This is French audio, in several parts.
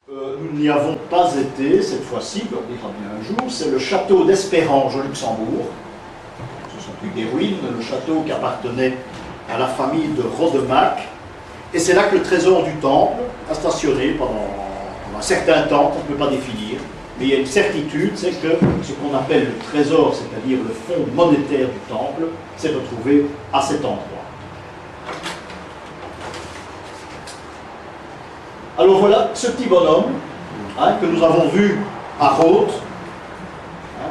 Nous n'y avons pas été cette fois-ci, on ira bien un jour, c'est le château d'Espérange au Luxembourg. Ce sont plus des ruines, le château qui appartenait à la famille de Rodemack. Et c'est là que le trésor du temple a stationné pendant un certain temps qu'on ne peut pas définir. Mais il y a une certitude, c'est que ce qu'on appelle le trésor, c'est-à-dire le fonds monétaire du temple, s'est retrouvé à cet endroit. Alors voilà ce petit bonhomme que nous avons vu à Rhodes,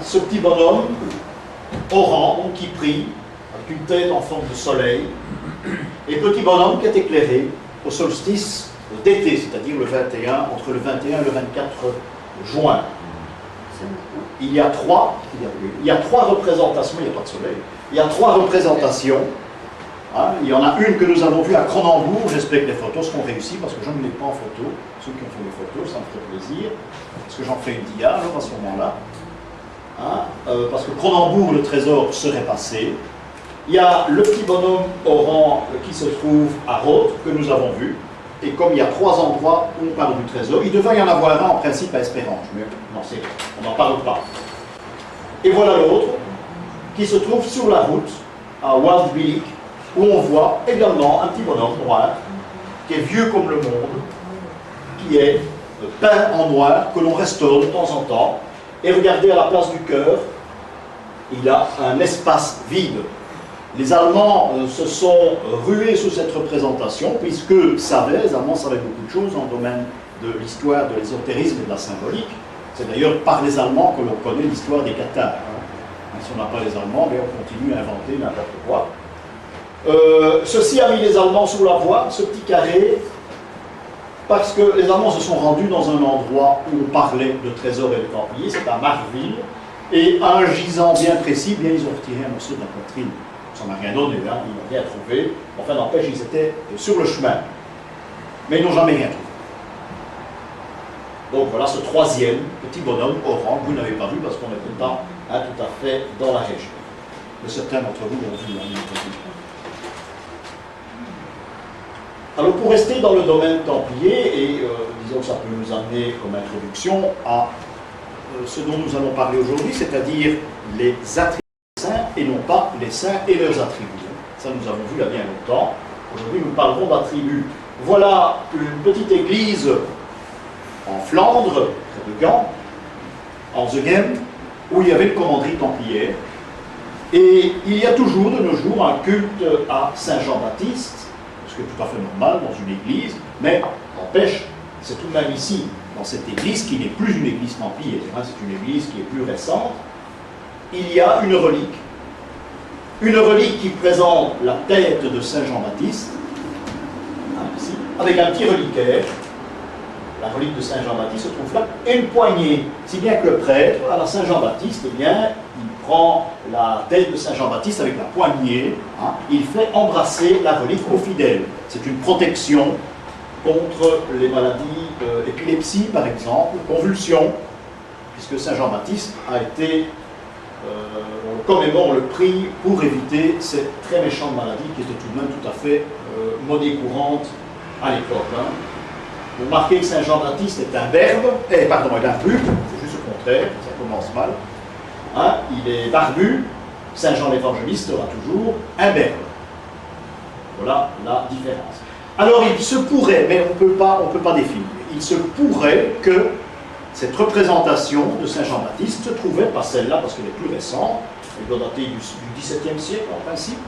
ce petit bonhomme orange qui prie, avec une tête en forme de soleil, et petit bonhomme qui est éclairé au solstice d'été, c'est-à-dire le 21, entre le 21 et le 24 juin. Il y a trois représentations, il n'y a pas de soleil, il y a trois représentations. Il y en a une que nous avons vue à Cronenbourg, j'espère que les photos seront réussies parce que je ne l'ai pas en photo. Ceux qui ont fait les photos, ça me ferait plaisir, parce que j'en fais une dia alors, à ce moment-là. Parce que Cronenbourg, le trésor serait passé. Il y a le petit bonhomme orange qui se trouve à Rhodes, que nous avons vu. Et comme il y a trois endroits où on parle du trésor, il devrait y en avoir un en principe à Espérange, mais non, on n'en parle pas. Et voilà l'autre, qui se trouve sur la route, à Waldwijk, où on voit également un petit bonhomme noir, qui est vieux comme le monde, qui est peint en noir, que l'on restaure de temps en temps. Et regardez à la place du cœur, il a un espace vide. Les Allemands se sont rués sous cette représentation, puisque les Allemands savaient beaucoup de choses dans le domaine de l'histoire, de l'ésotérisme et de la symbolique. C'est d'ailleurs par les Allemands que l'on connaît l'histoire des Cathares. Si on n'a pas les Allemands, mais on continue à inventer n'importe quoi. Ceci a mis les Allemands sous la voie, ce petit carré, parce que les Allemands se sont rendus dans un endroit où on parlait de trésors et de templiers, c'est à Marville, et à un gisant bien précis, ils ont retiré un morceau de la poitrine. Ça n'a rien donné, ils n'ont rien trouvé. Enfin, n'empêche, ils étaient sur le chemin. Mais ils n'ont jamais rien trouvé. Donc voilà ce troisième petit bonhomme orange, vous n'avez pas vu parce qu'on n'était pas tout à fait dans la région. Mais certains d'entre vous l'ont vu. Alors pour rester dans le domaine templier, et disons que ça peut nous amener comme introduction à ce dont nous allons parler aujourd'hui, c'est-à-dire les attributs des saints et non pas les saints et leurs attributs. Ça nous avons vu il y a bien longtemps. Aujourd'hui nous parlerons d'attributs. Voilà une petite église en Flandre, près de Gand, en Zeugem, où il y avait une commanderie templière. Et il y a toujours de nos jours un culte à Saint Jean-Baptiste, ce qui est tout à fait normal dans une église, mais n'empêche, c'est tout de même ici, dans cette église, qui n'est plus une église templière, c'est une église qui est plus récente, il y a une relique qui présente la tête de Saint Jean-Baptiste, ici, avec un petit reliquaire. La relique de Saint Jean-Baptiste se trouve là, et une poignée, si bien que le prêtre, à la Saint Jean-Baptiste, eh bien, il prend la tête de Saint Jean-Baptiste avec la poignée, il fait embrasser la relique aux fidèles. C'est une protection contre les maladies d'épilepsie, par exemple, convulsions, puisque Saint Jean-Baptiste a été, on commémore le prix pour éviter cette très méchante maladie qui était tout de même tout à fait monnaie courante à l'époque. Vous remarquez que Saint Jean-Baptiste est un berbe, un barbu, c'est juste le contraire, ça commence mal. Il est barbu, Saint Jean l'Évangéliste sera toujours un berbe. Voilà la différence. Alors il se pourrait, mais on ne peut pas définir, il se pourrait que cette représentation de Saint Jean-Baptiste se trouvait, pas celle-là parce qu'elle est plus récente, elle doit dater du XVIIe siècle en principe,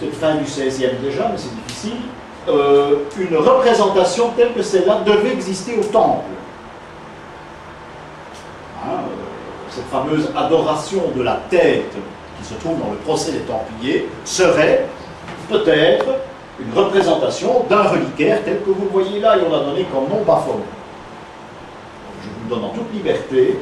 peut-être fin du XVIe déjà, mais c'est difficile. Une représentation telle que celle-là devait exister au temple. Cette fameuse adoration de la tête qui se trouve dans le procès des Templiers serait peut-être une représentation d'un reliquaire tel que vous le voyez là, et on l'a donné comme nom Baphomet. Je vous le donne en toute liberté,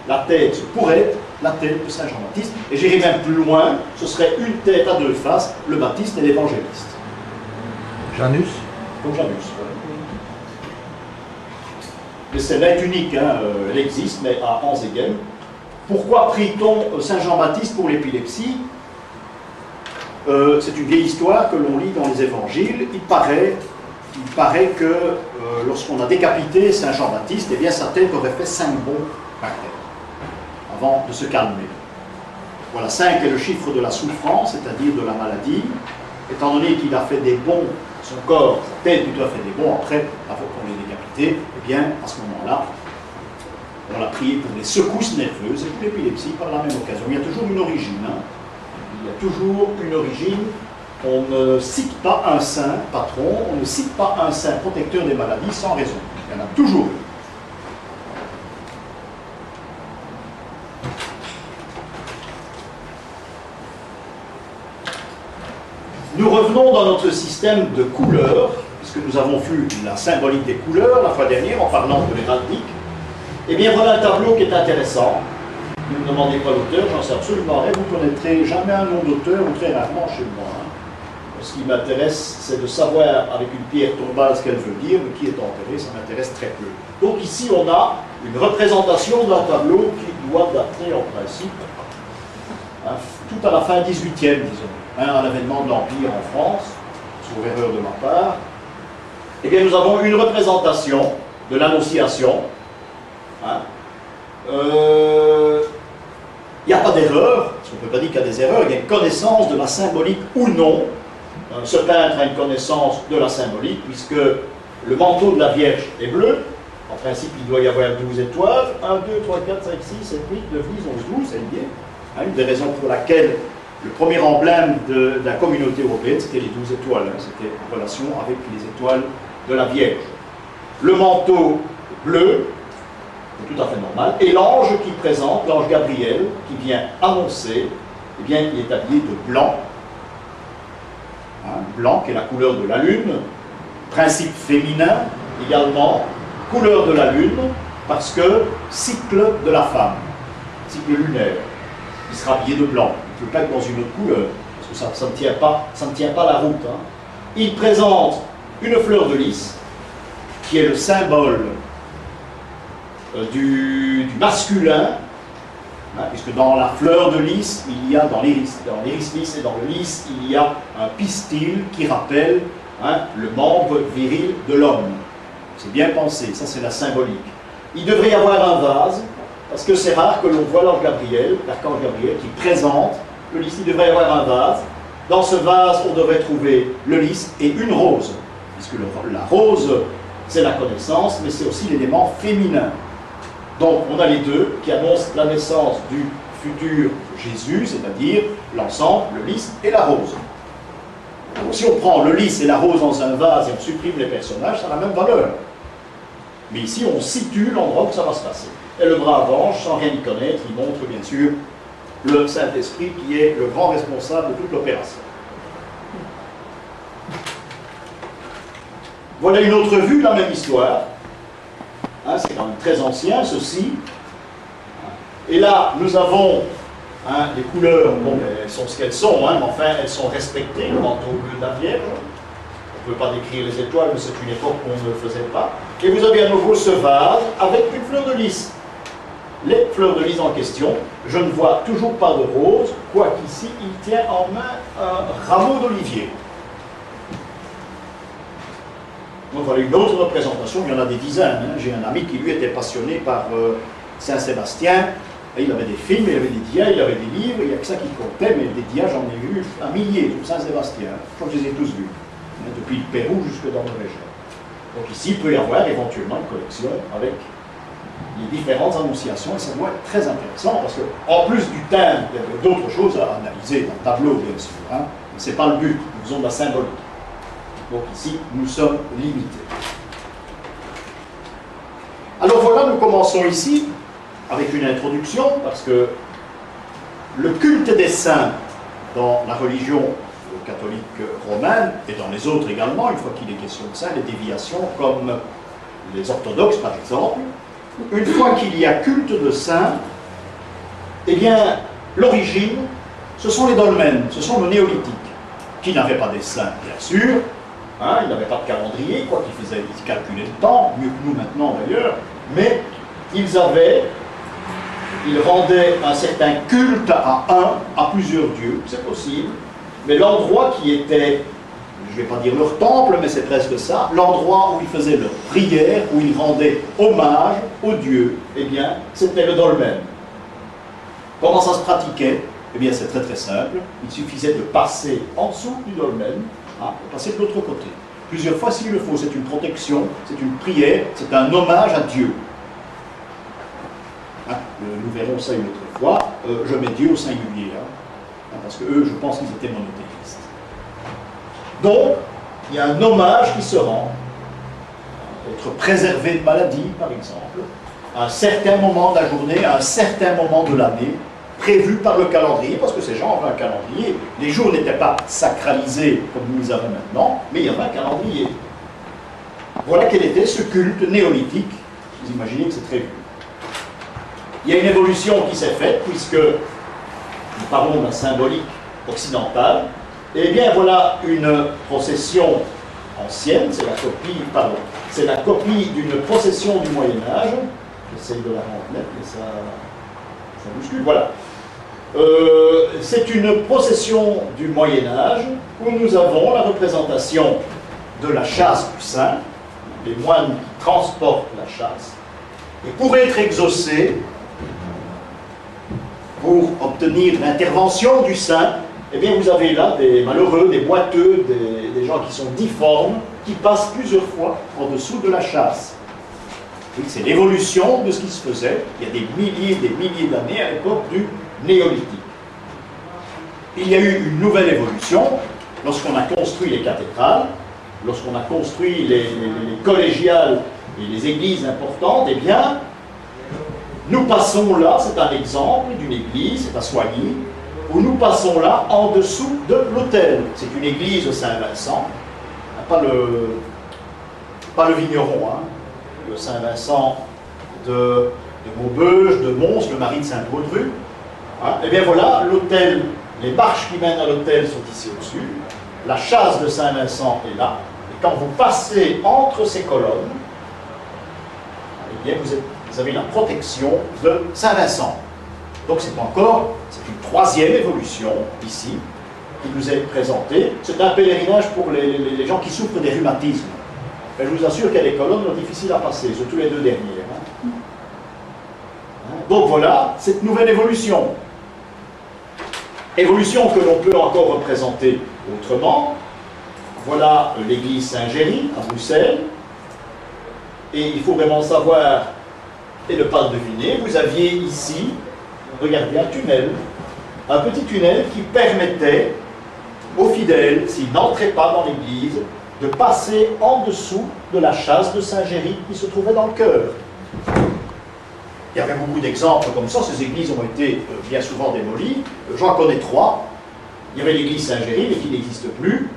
la tête pourrait être la tête de Saint Jean-Baptiste, et j'irai même plus loin, ce serait une tête à deux faces, le Baptiste et l'Évangéliste. Janus. Comme Janus, oui. Mais celle-là est unique, elle existe, mais à Anzegem. Pourquoi prie-t-on Saint Jean-Baptiste pour l'épilepsie? C'est une vieille histoire que l'on lit dans les évangiles. Il paraît il paraît que lorsqu'on a décapité Saint Jean-Baptiste, eh bien sa tête aurait fait 5 bons par terre, avant de se calmer. Voilà, 5 est le chiffre de la souffrance, c'est-à-dire de la maladie. Étant donné qu'il a fait des bons, son corps, sa tête plutôt a fait des bons après avoir qu'on l'ait décapité, eh bien, à ce moment-là, on l'a prié pour les secousses nerveuses et pour l'épilepsie par la même occasion. Il y a toujours une origine. Hein. Il y a toujours une origine. On ne cite pas un saint patron, on ne cite pas un saint protecteur des maladies sans raison. Il y en a toujours eu. Nous revenons dans notre système de couleurs, puisque nous avons vu la symbolique des couleurs la fois dernière en parlant de l'héraldique. Eh bien voilà un tableau qui est intéressant. Ne me demandez pas l'auteur, j'en sais absolument rien. Vous ne connaîtrez jamais un nom d'auteur, ou très rarement chez moi. Hein. Ce qui m'intéresse, c'est de savoir avec une pierre tombale ce qu'elle veut dire, mais qui est enterré, ça m'intéresse très peu. Donc ici, on a une représentation d'un tableau qui doit dater en principe hein, tout à la fin 18e, disons, hein, à l'avènement de l'Empire en France, sauf erreur de ma part. Eh bien, nous avons une représentation de l'Annonciation. Hein. Il n'y a pas d'erreur, parce qu'on ne peut pas dire qu'il y a des erreurs, il y a une connaissance de la symbolique ou non. Ce peintre a une connaissance de la symbolique, puisque le manteau de la Vierge est bleu. En principe, il doit y avoir 12 étoiles. 1, 2, 3, 4, 5, 6, 7, 8, 9, 10, 11, 12, c'est lié. Hein, une des raisons pour laquelle le premier emblème de la communauté européenne, c'était les 12 étoiles. Hein, c'était en relation avec les étoiles de la Vierge. Le manteau bleu, c'est tout à fait normal. Et l'ange qui présente, l'ange Gabriel, qui vient annoncer, eh bien, il est habillé de blanc. Hein, blanc, qui est la couleur de la lune. Principe féminin, également. Couleur de la lune, parce que cycle de la femme. Cycle lunaire. Il sera habillé de blanc. Il ne peut pas être dans une autre couleur, parce que ça ne tient pas la route. Hein. Il présente une fleur de lys, qui est le symbole du masculin, hein, puisque dans la fleur de lys, il y a, dans l'iris lys et dans le lys, il y a un pistil qui rappelle hein, le membre viril de l'homme. C'est bien pensé, ça c'est la symbolique. Il devrait y avoir un vase, parce que c'est rare que l'on voit l'ange Gabriel, l'archange Gabriel, qui présente le lys. Il devrait y avoir un vase. Dans ce vase, on devrait trouver le lys et une rose, puisque la rose, c'est la connaissance, mais c'est aussi l'élément féminin. Donc, on a les deux qui annoncent la naissance du futur Jésus, c'est-à-dire l'ensemble, le lys et la rose. Donc, si on prend le lys et la rose dans un vase et on supprime les personnages, ça a la même valeur. Mais ici, on situe l'endroit où ça va se passer. Et le brave ange, sans rien y connaître, il montre bien sûr le Saint-Esprit qui est le grand responsable de toute l'opération. Voilà une autre vue, la même histoire. Hein, c'est quand même très ancien, ceci. Et là, nous avons hein, les couleurs, bon, elles sont ce qu'elles sont, hein, mais enfin, elles sont respectées, le manteau bleu de la Vierge. On ne peut pas décrire les étoiles, mais c'est une époque où on ne le faisait pas. Et vous avez à nouveau ce vase avec une fleur de lys. Les fleurs de lys en question, je ne vois toujours pas de rose, quoiqu'ici, il tient en main un rameau d'olivier. Donc voilà une autre représentation, il y en a des dizaines. Hein. J'ai un ami qui lui était passionné par Saint-Sébastien, et il avait des films, il avait des dias, il avait des livres, il n'y a que ça qui comptait, mais des dias j'en ai vu un millier sur Saint-Sébastien. Je crois que je les ai tous vus, hein, depuis le Pérou jusque dans le Régent. Donc ici, il peut y avoir éventuellement une collection avec les différentes annonciations, et ça doit être très intéressant, parce qu'en plus du thème, il y avait d'autres choses à analyser dans le tableau, bien sûr, hein, mais ce n'est pas le but, nous faisons de la symbolique. Donc ici, nous sommes limités. Alors voilà, nous commençons ici avec une introduction, parce que le culte des saints dans la religion catholique romaine, et dans les autres également, une fois qu'il est question de ça, les déviations comme les orthodoxes par exemple, une fois qu'il y a culte de saints, eh bien, l'origine, ce sont les dolmens, ce sont le néolithique, qui n'avaient pas des saints, bien sûr, hein, ils n'avaient pas de calendrier, quoi qu'ils calculaient le temps, mieux que nous maintenant d'ailleurs, mais ils rendaient un certain culte à plusieurs dieux, c'est possible, mais l'endroit qui était je ne vais pas dire leur temple, mais c'est presque ça, l'endroit où ils faisaient leur prière, où ils rendaient hommage aux dieux, eh bien, c'était le dolmen. Comment ça se pratiquait? Eh bien, c'est très très simple. Il suffisait de passer en dessous du dolmen, et passer de l'autre côté. Plusieurs fois s'il le faut. C'est une protection, c'est une prière, c'est un hommage à Dieu. Nous verrons ça une autre fois. Je mets Dieu au singulier, parce que eux, je pense qu'ils étaient monothéistes. Donc, il y a un hommage qui se rend, être préservé de maladie, par exemple, à un certain moment de la journée, à un certain moment de l'année, prévu par le calendrier, parce que ces gens avaient un calendrier. Les jours n'étaient pas sacralisés comme nous les avons maintenant, mais il y avait un calendrier. Voilà quel était ce culte néolithique. Vous imaginez que c'est très vieux. Il y a une évolution qui s'est faite, puisque nous parlons de la symbolique occidentale. Eh bien, voilà une procession ancienne, c'est la copie d'une procession du Moyen-Âge. J'essaye de la rendre nette, mais ça bouscule. Voilà. C'est une procession du Moyen-Âge où nous avons la représentation de la chasse du saint, les moines qui transportent la chasse, et pour être exaucés, pour obtenir l'intervention du saint, eh bien vous avez là des malheureux, des boiteux, des gens qui sont difformes, qui passent plusieurs fois en dessous de la chasse. C'est l'évolution de ce qui se faisait il y a des milliers d'années à l'époque du néolithique. Il y a eu une nouvelle évolution lorsqu'on a construit les cathédrales, lorsqu'on a construit les collégiales et les églises importantes. Eh bien, nous passons là, c'est un exemple d'une église, c'est à Soigny, où nous passons là en dessous de l'autel. C'est une église de Saint-Vincent, pas le vigneron, le Saint-Vincent de Maubeuge, de Mons, le mari de Saint-Baudru. Et bien voilà, l'autel, les marches qui mènent à l'autel sont ici au-dessus, la chasse de Saint-Vincent est là, et quand vous passez entre ces colonnes, eh bien vous avez la protection de Saint-Vincent. Donc c'est une troisième évolution ici, qui nous est présentée. C'est un pèlerinage pour les gens qui souffrent des rhumatismes. Et je vous assure qu'il y a des colonnes difficiles à passer, surtout les deux dernières. Donc voilà, cette nouvelle évolution. Évolution que l'on peut encore représenter autrement. Voilà l'église Saint-Géry à Bruxelles. Et il faut vraiment savoir et ne pas le deviner. Vous aviez ici, regardez, un petit tunnel qui permettait aux fidèles, s'ils n'entraient pas dans l'église, de passer en dessous de la chasse de Saint-Géry qui se trouvait dans le chœur. Il y avait beaucoup d'exemples comme ça. Ces églises ont été bien souvent démolies. J'en connais trois. Il y avait l'église Saint-Géry, mais qui n'existe plus.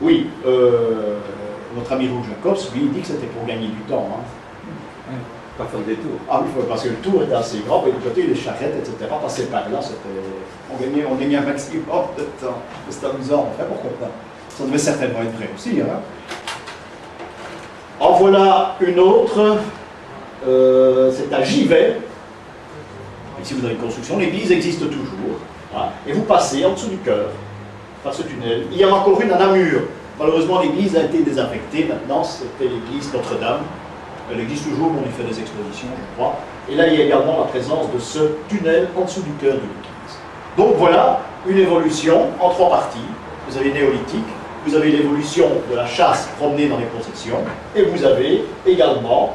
Oui, notre ami Roux Jacobs, lui, il dit que c'était pour gagner du temps. Pas faire des tours. Ah oui, parce que le tour était assez grand, et du côté, les charrettes, etc., passaient par là, on gagnait un maximum de temps. C'est amusant, enfin, pourquoi pas. Ça devait certainement être vrai aussi. En voilà une autre. C'est à Givet. Ici vous avez une construction, l'église existe toujours. Et vous passez en dessous du chœur, par ce tunnel. Il y en a encore une à Namur. Malheureusement l'église a été désaffectée, maintenant c'était l'église Notre-Dame. Elle existe toujours, on y fait des expositions, je crois. Et là il y a également la présence de ce tunnel en dessous du chœur de l'église. Donc voilà une évolution en trois parties. Vous avez néolithique, vous avez l'évolution de la chasse promenée dans les processions, et vous avez également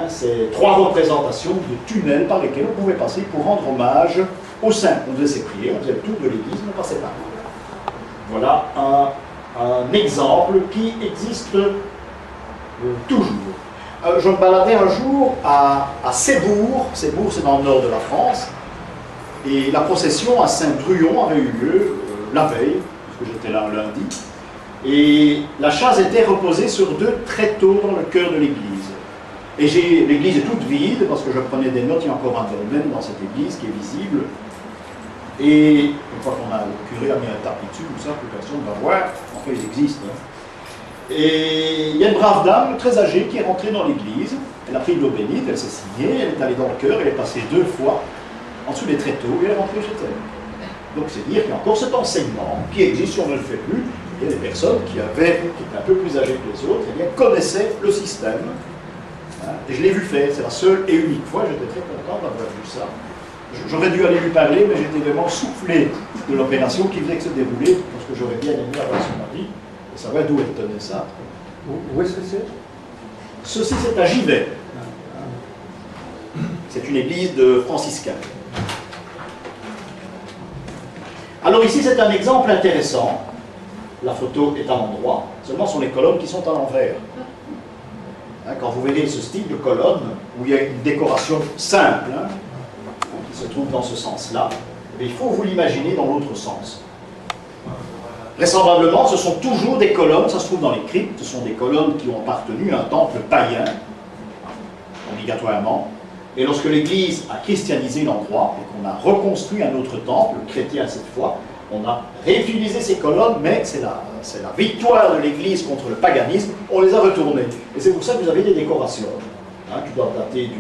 ces trois représentations de tunnels par lesquels on pouvait passer pour rendre hommage au saint. On faisait ses prières, on faisait le tour de l'église, on passait par là. Voilà un exemple qui existe toujours. Je me baladais un jour à Sébourg. Sébourg, c'est dans le nord de la France. Et la procession à Saint-Druon avait eu lieu la veille, parce que j'étais là un lundi. Et la chasse était reposée sur deux tréteaux dans le cœur de l'église. Et l'église est toute vide, parce que je prenais des notes, il y a encore un dolmen dans cette église qui est visible. Et une fois qu'on a, le curé a mis un tapis dessus, comme ça, plus personne ne va voir. En fait, ils existent. Et il y a une brave dame très âgée qui est rentrée dans l'église. Elle a pris de l'eau bénite, elle s'est signée, elle est allée dans le chœur, elle est passée 2 fois en dessous des tréteaux et elle est rentrée chez elle. Donc c'est dire qu'il y a encore cet enseignement qui existe si on ne le fait plus. Et les personnes qui étaient un peu plus âgées que les autres, eh bien, connaissaient le système. Hein, et je l'ai vu faire, c'est la seule et unique fois, j'étais très content d'avoir vu ça. J'aurais dû aller lui parler, mais j'étais vraiment soufflé de l'opération qui venait de se dérouler, parce que j'aurais bien aimé avoir son avis, et savoir d'où elle tenait ça. Où est-ce que c'est? Ceci, c'est à Givet. C'est une église de franciscains. Alors ici, c'est un exemple intéressant. La photo est à l'endroit, seulement ce sont les colonnes qui sont à l'envers. Hein, quand vous verrez ce style de colonne, où il y a une décoration simple, hein, qui se trouve dans ce sens-là, il faut vous l'imaginer dans l'autre sens. Vraisemblablement, ce sont toujours des colonnes, ça se trouve dans les cryptes, ce sont des colonnes qui ont appartenu à un temple païen, obligatoirement. Et lorsque l'Église a christianisé l'endroit et qu'on a reconstruit un autre temple, chrétien cette fois, on a réutilisé ces colonnes, mais c'est la victoire de l'Église contre le paganisme, on les a retournées. Et c'est pour ça que vous avez des décorations, hein, qui doivent dater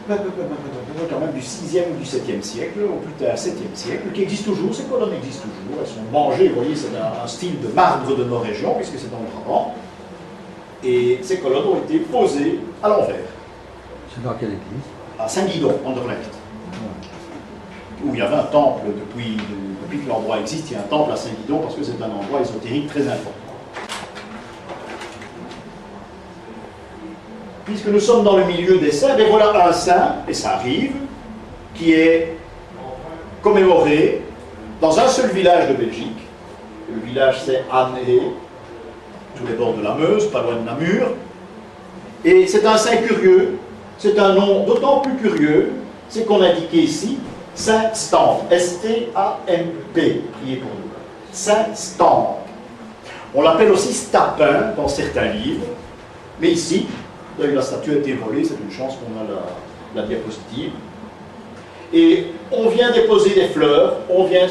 quand même du 6e ou du 7e siècle, ou plus tard 7e siècle, qui existent toujours, ces colonnes existent toujours, elles sont mangées, vous voyez, c'est un style de marbre de nos régions, puisque c'est dans le Brabant, et ces colonnes ont été posées à l'envers. C'est dans quelle église? À Saint-Guidon, Anderlecht, où il y avait un temple depuis que l'endroit existe, il y a un temple à Saint-Guidon parce que c'est un endroit ésotérique très important. Puisque nous sommes dans le milieu des saints, et voilà un saint, et ça arrive, qui est commémoré dans un seul village de Belgique. Le village c'est Année, tous les bords de la Meuse, pas loin de Namur. Et c'est un saint curieux, c'est un nom d'autant plus curieux, c'est qu'on indiquait ici Saint Stampe, S-T-A-M-P, priez pour nous. Saint Stampe. On l'appelle aussi Stapin dans certains livres, mais ici, la statue a été volée, c'est une chance qu'on a la diapositive. Et on vient déposer des fleurs, on vient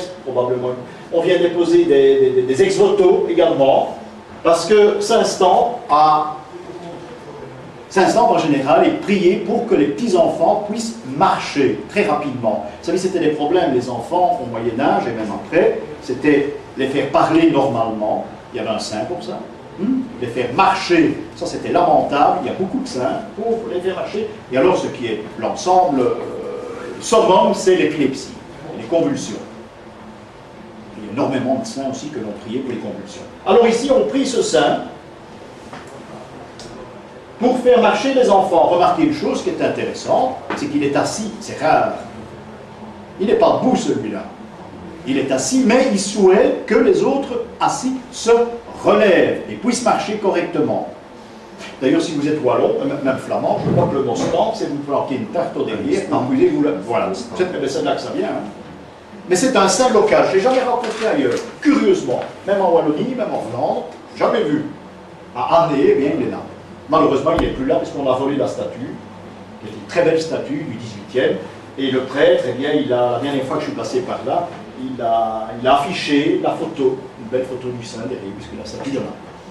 déposer des ex-voto également, parce que Saint Stampe en général est prié pour que les petits-enfants puissent marcher très rapidement. Vous savez, c'était des problèmes, les enfants au Moyen-Âge et même après, c'était les faire parler normalement, il y avait un saint pour ça, les faire marcher, ça c'était lamentable, il y a beaucoup de saints pour les faire marcher, et alors ce qui est l'ensemble summum, c'est l'épilepsie, les convulsions. Il y a énormément de saints aussi que l'on priait pour les convulsions. Alors ici, on prie ce saint pour faire marcher les enfants. Remarquez une chose qui est intéressante, c'est qu'il est assis, c'est rare. Il n'est pas debout celui-là. Il est assis, mais il souhaite que les autres assis se relèvent et puissent marcher correctement. D'ailleurs, si vous êtes wallon, même flamand, je crois que le mot stamp, c'est vous planquer une tarte au derrière, empilez-vous là. Voilà, c'est de là que ça vient. Hein. Mais c'est un saint local, je ne l'ai jamais rencontré ailleurs, curieusement. Même en Wallonie, même en Flandre, jamais vu. À Année, eh bien, il est là. Malheureusement, il n'est plus là parce qu'on a volé la statue, qui est une très belle statue du 18e. Et le prêtre, eh bien, la dernière fois que je suis passé par là, il a affiché la photo, une belle photo du saint derrière, puisque la statue est là.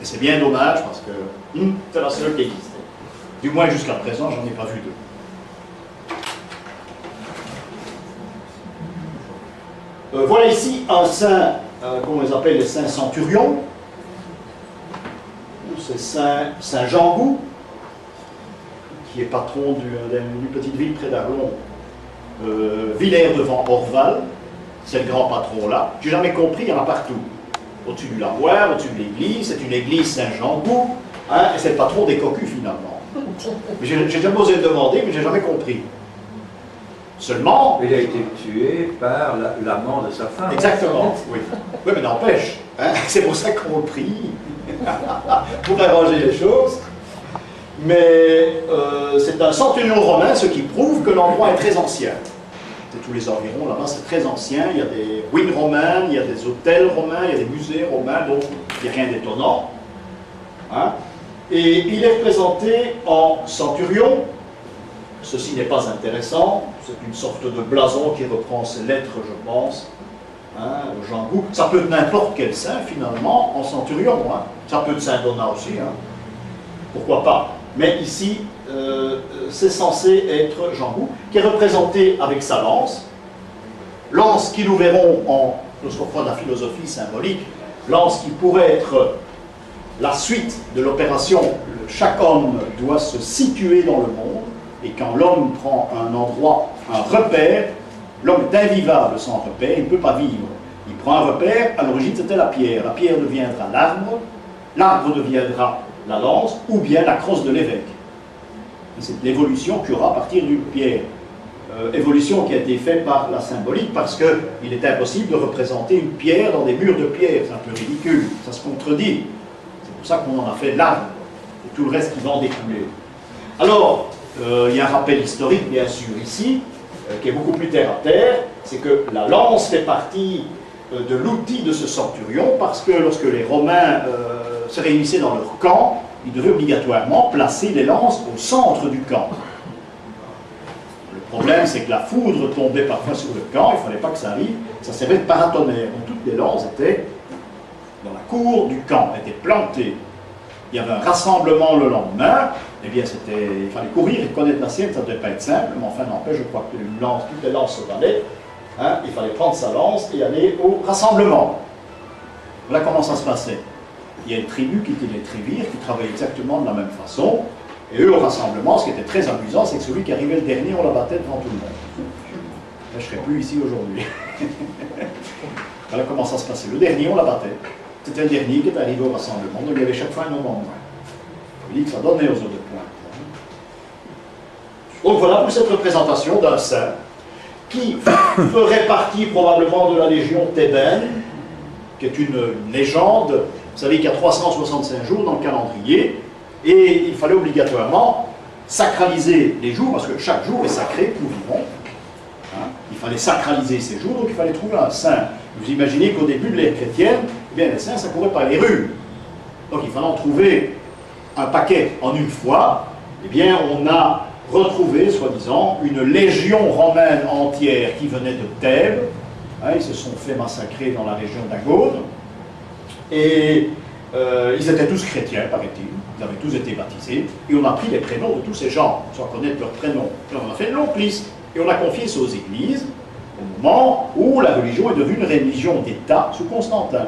Et c'est bien dommage parce que c'est la seule qui existait. Du moins jusqu'à présent, j'en ai pas vu deux. Voilà ici un saint, qu'on les appelle les saints centurions. C'est Saint Jean-Gou, qui est patron d'une petite ville près d'Arlon, Villers-devant-Orval. C'est le grand patron là. J'ai jamais compris, il y en a partout. Au-dessus du lavoir, au-dessus de l'église, c'est une église Saint-Jean-Gou, hein, et c'est le patron des cocus finalement. Mais j'ai déjà osé le demander, mais j'ai jamais compris. Seulement... Il a été tué par l'amant de sa femme. Exactement, oui. Oui, mais n'empêche, hein, c'est pour ça qu'on le prie, pour arranger les choses. Mais c'est un centurion romain, ce qui prouve que l'endroit est très ancien. Tous les environs là-bas, c'est très ancien. Il y a des ruines romaines, il y a des hôtels romains, il y a des musées romains, donc il n'y a rien d'étonnant. Hein? Et il est représenté en centurion. Ceci n'est pas intéressant. C'est une sorte de blason qui reprend ses lettres, je pense. Hein, Jean Gou. Ça peut être n'importe quel saint, finalement, en centurion. Hein. Ça peut être Saint-Donat aussi. Hein. Pourquoi pas? Mais ici, c'est censé être Jean Gou, qui est représenté avec sa lance. Lance qui, nous verrons, lorsqu'on fera de la philosophie symbolique, lance qui pourrait être la suite de l'opération. Chaque homme doit se situer dans le monde, et quand l'homme prend un endroit, un repère, l'homme est invivable sans repère, il ne peut pas vivre. Il prend un repère, à l'origine c'était la pierre deviendra l'arbre, l'arbre deviendra la lance, ou bien la crosse de l'évêque. C'est l'évolution qu'il y aura à partir d'une pierre. Évolution qui a été faite par la symbolique, parce qu'il est impossible de représenter une pierre dans des murs de pierre, c'est un peu ridicule, ça se contredit. C'est pour ça qu'on en a fait l'arbre, et tout le reste qui va en découler. Alors, il y a un rappel historique, bien sûr, ici, qui est beaucoup plus terre à terre, c'est que la lance fait partie de l'outil de ce centurion, parce que lorsque les Romains se réunissaient dans leur camp, ils devaient obligatoirement placer les lances au centre du camp. Le problème, c'est que la foudre tombait parfois sur le camp, il ne fallait pas que ça arrive, ça servait de paratonnerre. Donc toutes les lances étaient dans la cour du camp, étaient plantées. Il y avait un rassemblement le lendemain, eh bien il fallait courir et connaître la sienne, ça ne devait pas être simple, mais enfin n'empêche, je crois que toutes les lances se valaient, hein, il fallait prendre sa lance et aller au rassemblement. Voilà comment ça se passait. Il y a une tribu qui était les Trévires, qui travaillait exactement de la même façon, et eux au rassemblement, ce qui était très amusant, c'est que celui qui arrivait le dernier, on l'abattait devant tout le monde. Là, je ne serais plus ici aujourd'hui. Voilà comment ça se passait. Le dernier, on l'abattait. C'était le dernier qui est arrivé au rassemblement, donc il y avait chaque fois un nombre en moins. Il dit que ça donnait aux autres points. Donc voilà pour cette représentation d'un saint qui ferait partie probablement de la légion thébaine, qui est une légende. Vous savez qu'il y a 365 jours dans le calendrier, et il fallait obligatoirement sacraliser les jours, parce que chaque jour est sacré, nous vivons. Hein, il fallait sacraliser ces jours, donc il fallait trouver un saint. Vous imaginez qu'au début de l'ère chrétienne, eh bien, les saints, ça courait par les rues. Donc il fallait en trouver un paquet en une fois. Eh bien, on a retrouvé, soi-disant, une légion romaine entière qui venait de Thèbes. Hein, ils se sont fait massacrer dans la région d'Agone. Et ils étaient tous chrétiens, paraît-il. Ils avaient tous été baptisés. Et on a pris les prénoms de tous ces gens, sans connaître leurs prénoms. Et on a fait une longue liste. Et on a confié ça aux églises, au moment où la religion est devenue une religion d'État sous Constantin.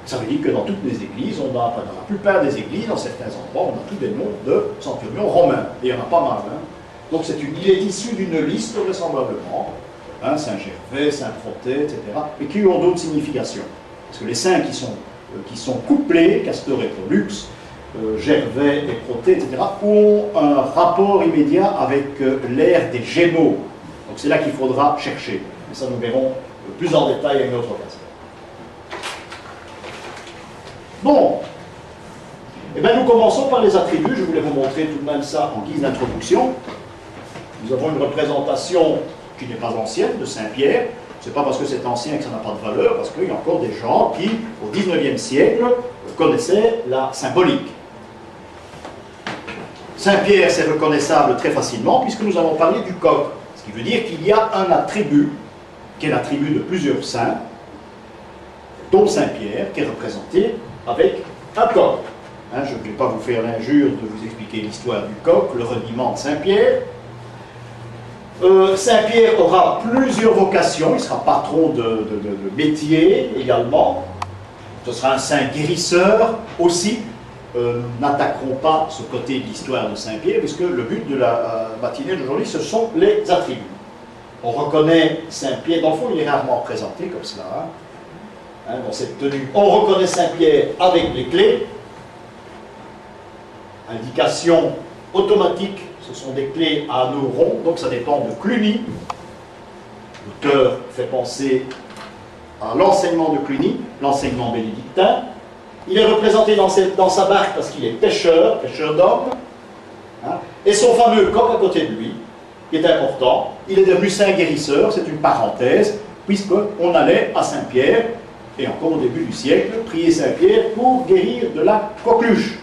Ça veut dire que dans toutes les églises, dans la plupart des églises, dans certains endroits, on a tous des noms de centurions romains. Et il y en a pas mal. Hein. Donc il est issu d'une liste, vraisemblablement, hein, Saint-Gervais, Saint-Protais, etc., et qui ont d'autres significations. Parce que les saints qui sont couplés, Castor et Pollux, Gervais et Protais, etc., ont un rapport immédiat avec l'ère des Gémeaux. Donc c'est là qu'il faudra chercher. Mais ça, nous verrons plus en détail à une autre occasion. Bon, eh bien, nous commençons par les attributs. Je voulais vous montrer tout de même ça en guise d'introduction. Nous avons une représentation qui n'est pas ancienne de Saint-Pierre. Ce n'est pas parce que c'est ancien que ça n'a pas de valeur, parce qu'il y a encore des gens qui, au XIXe siècle, connaissaient la symbolique. Saint-Pierre, c'est reconnaissable très facilement, puisque nous avons parlé du coq. Ce qui veut dire qu'il y a un attribut, qui est l'attribut de plusieurs saints, dont Saint-Pierre, qui est représenté avec un coq. Hein, je ne vais pas vous faire l'injure de vous expliquer l'histoire du coq, le reniement de Saint-Pierre. Saint-Pierre aura plusieurs vocations, il sera patron de métier également. Ce sera un saint guérisseur aussi. N'attaquerons pas ce côté de l'histoire de Saint-Pierre, puisque le but de la matinée d'aujourd'hui, ce sont les attributs. On reconnaît Saint-Pierre, dans le fond, il est rarement présenté comme cela, hein, dans cette tenue. On reconnaît Saint-Pierre avec les clés. Indication automatique, ce sont des clés à anneaux ronds, donc ça dépend de Cluny. L'auteur fait penser à l'enseignement de Cluny, l'enseignement bénédictin. Il est représenté dans sa barque parce qu'il est pêcheur d'hommes. Hein, et son fameux coq à côté de lui, qui est important, il est devenu saint guérisseur, c'est une parenthèse, puisqu'on allait à Saint-Pierre, et encore au début du siècle, prier Saint-Pierre pour guérir de la coqueluche.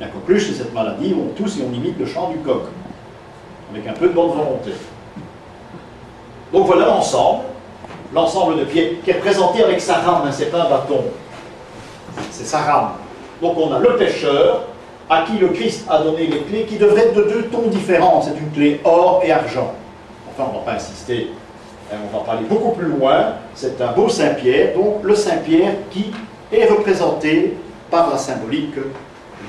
La coqueluche, c'est cette maladie où on tousse et on imite le chant du coq, avec un peu de bonne volonté. Donc voilà l'ensemble de Pierre, qui est présenté avec sa rame, hein, c'est pas un bâton, c'est sa rame. Donc on a le pêcheur, à qui le Christ a donné les clés, qui devraient être de deux tons différents, c'est une clé or et argent. Enfin, on ne va pas insister On va pas aller beaucoup plus loin. C'est un beau Saint-Pierre, donc le Saint-Pierre qui est représenté par la symbolique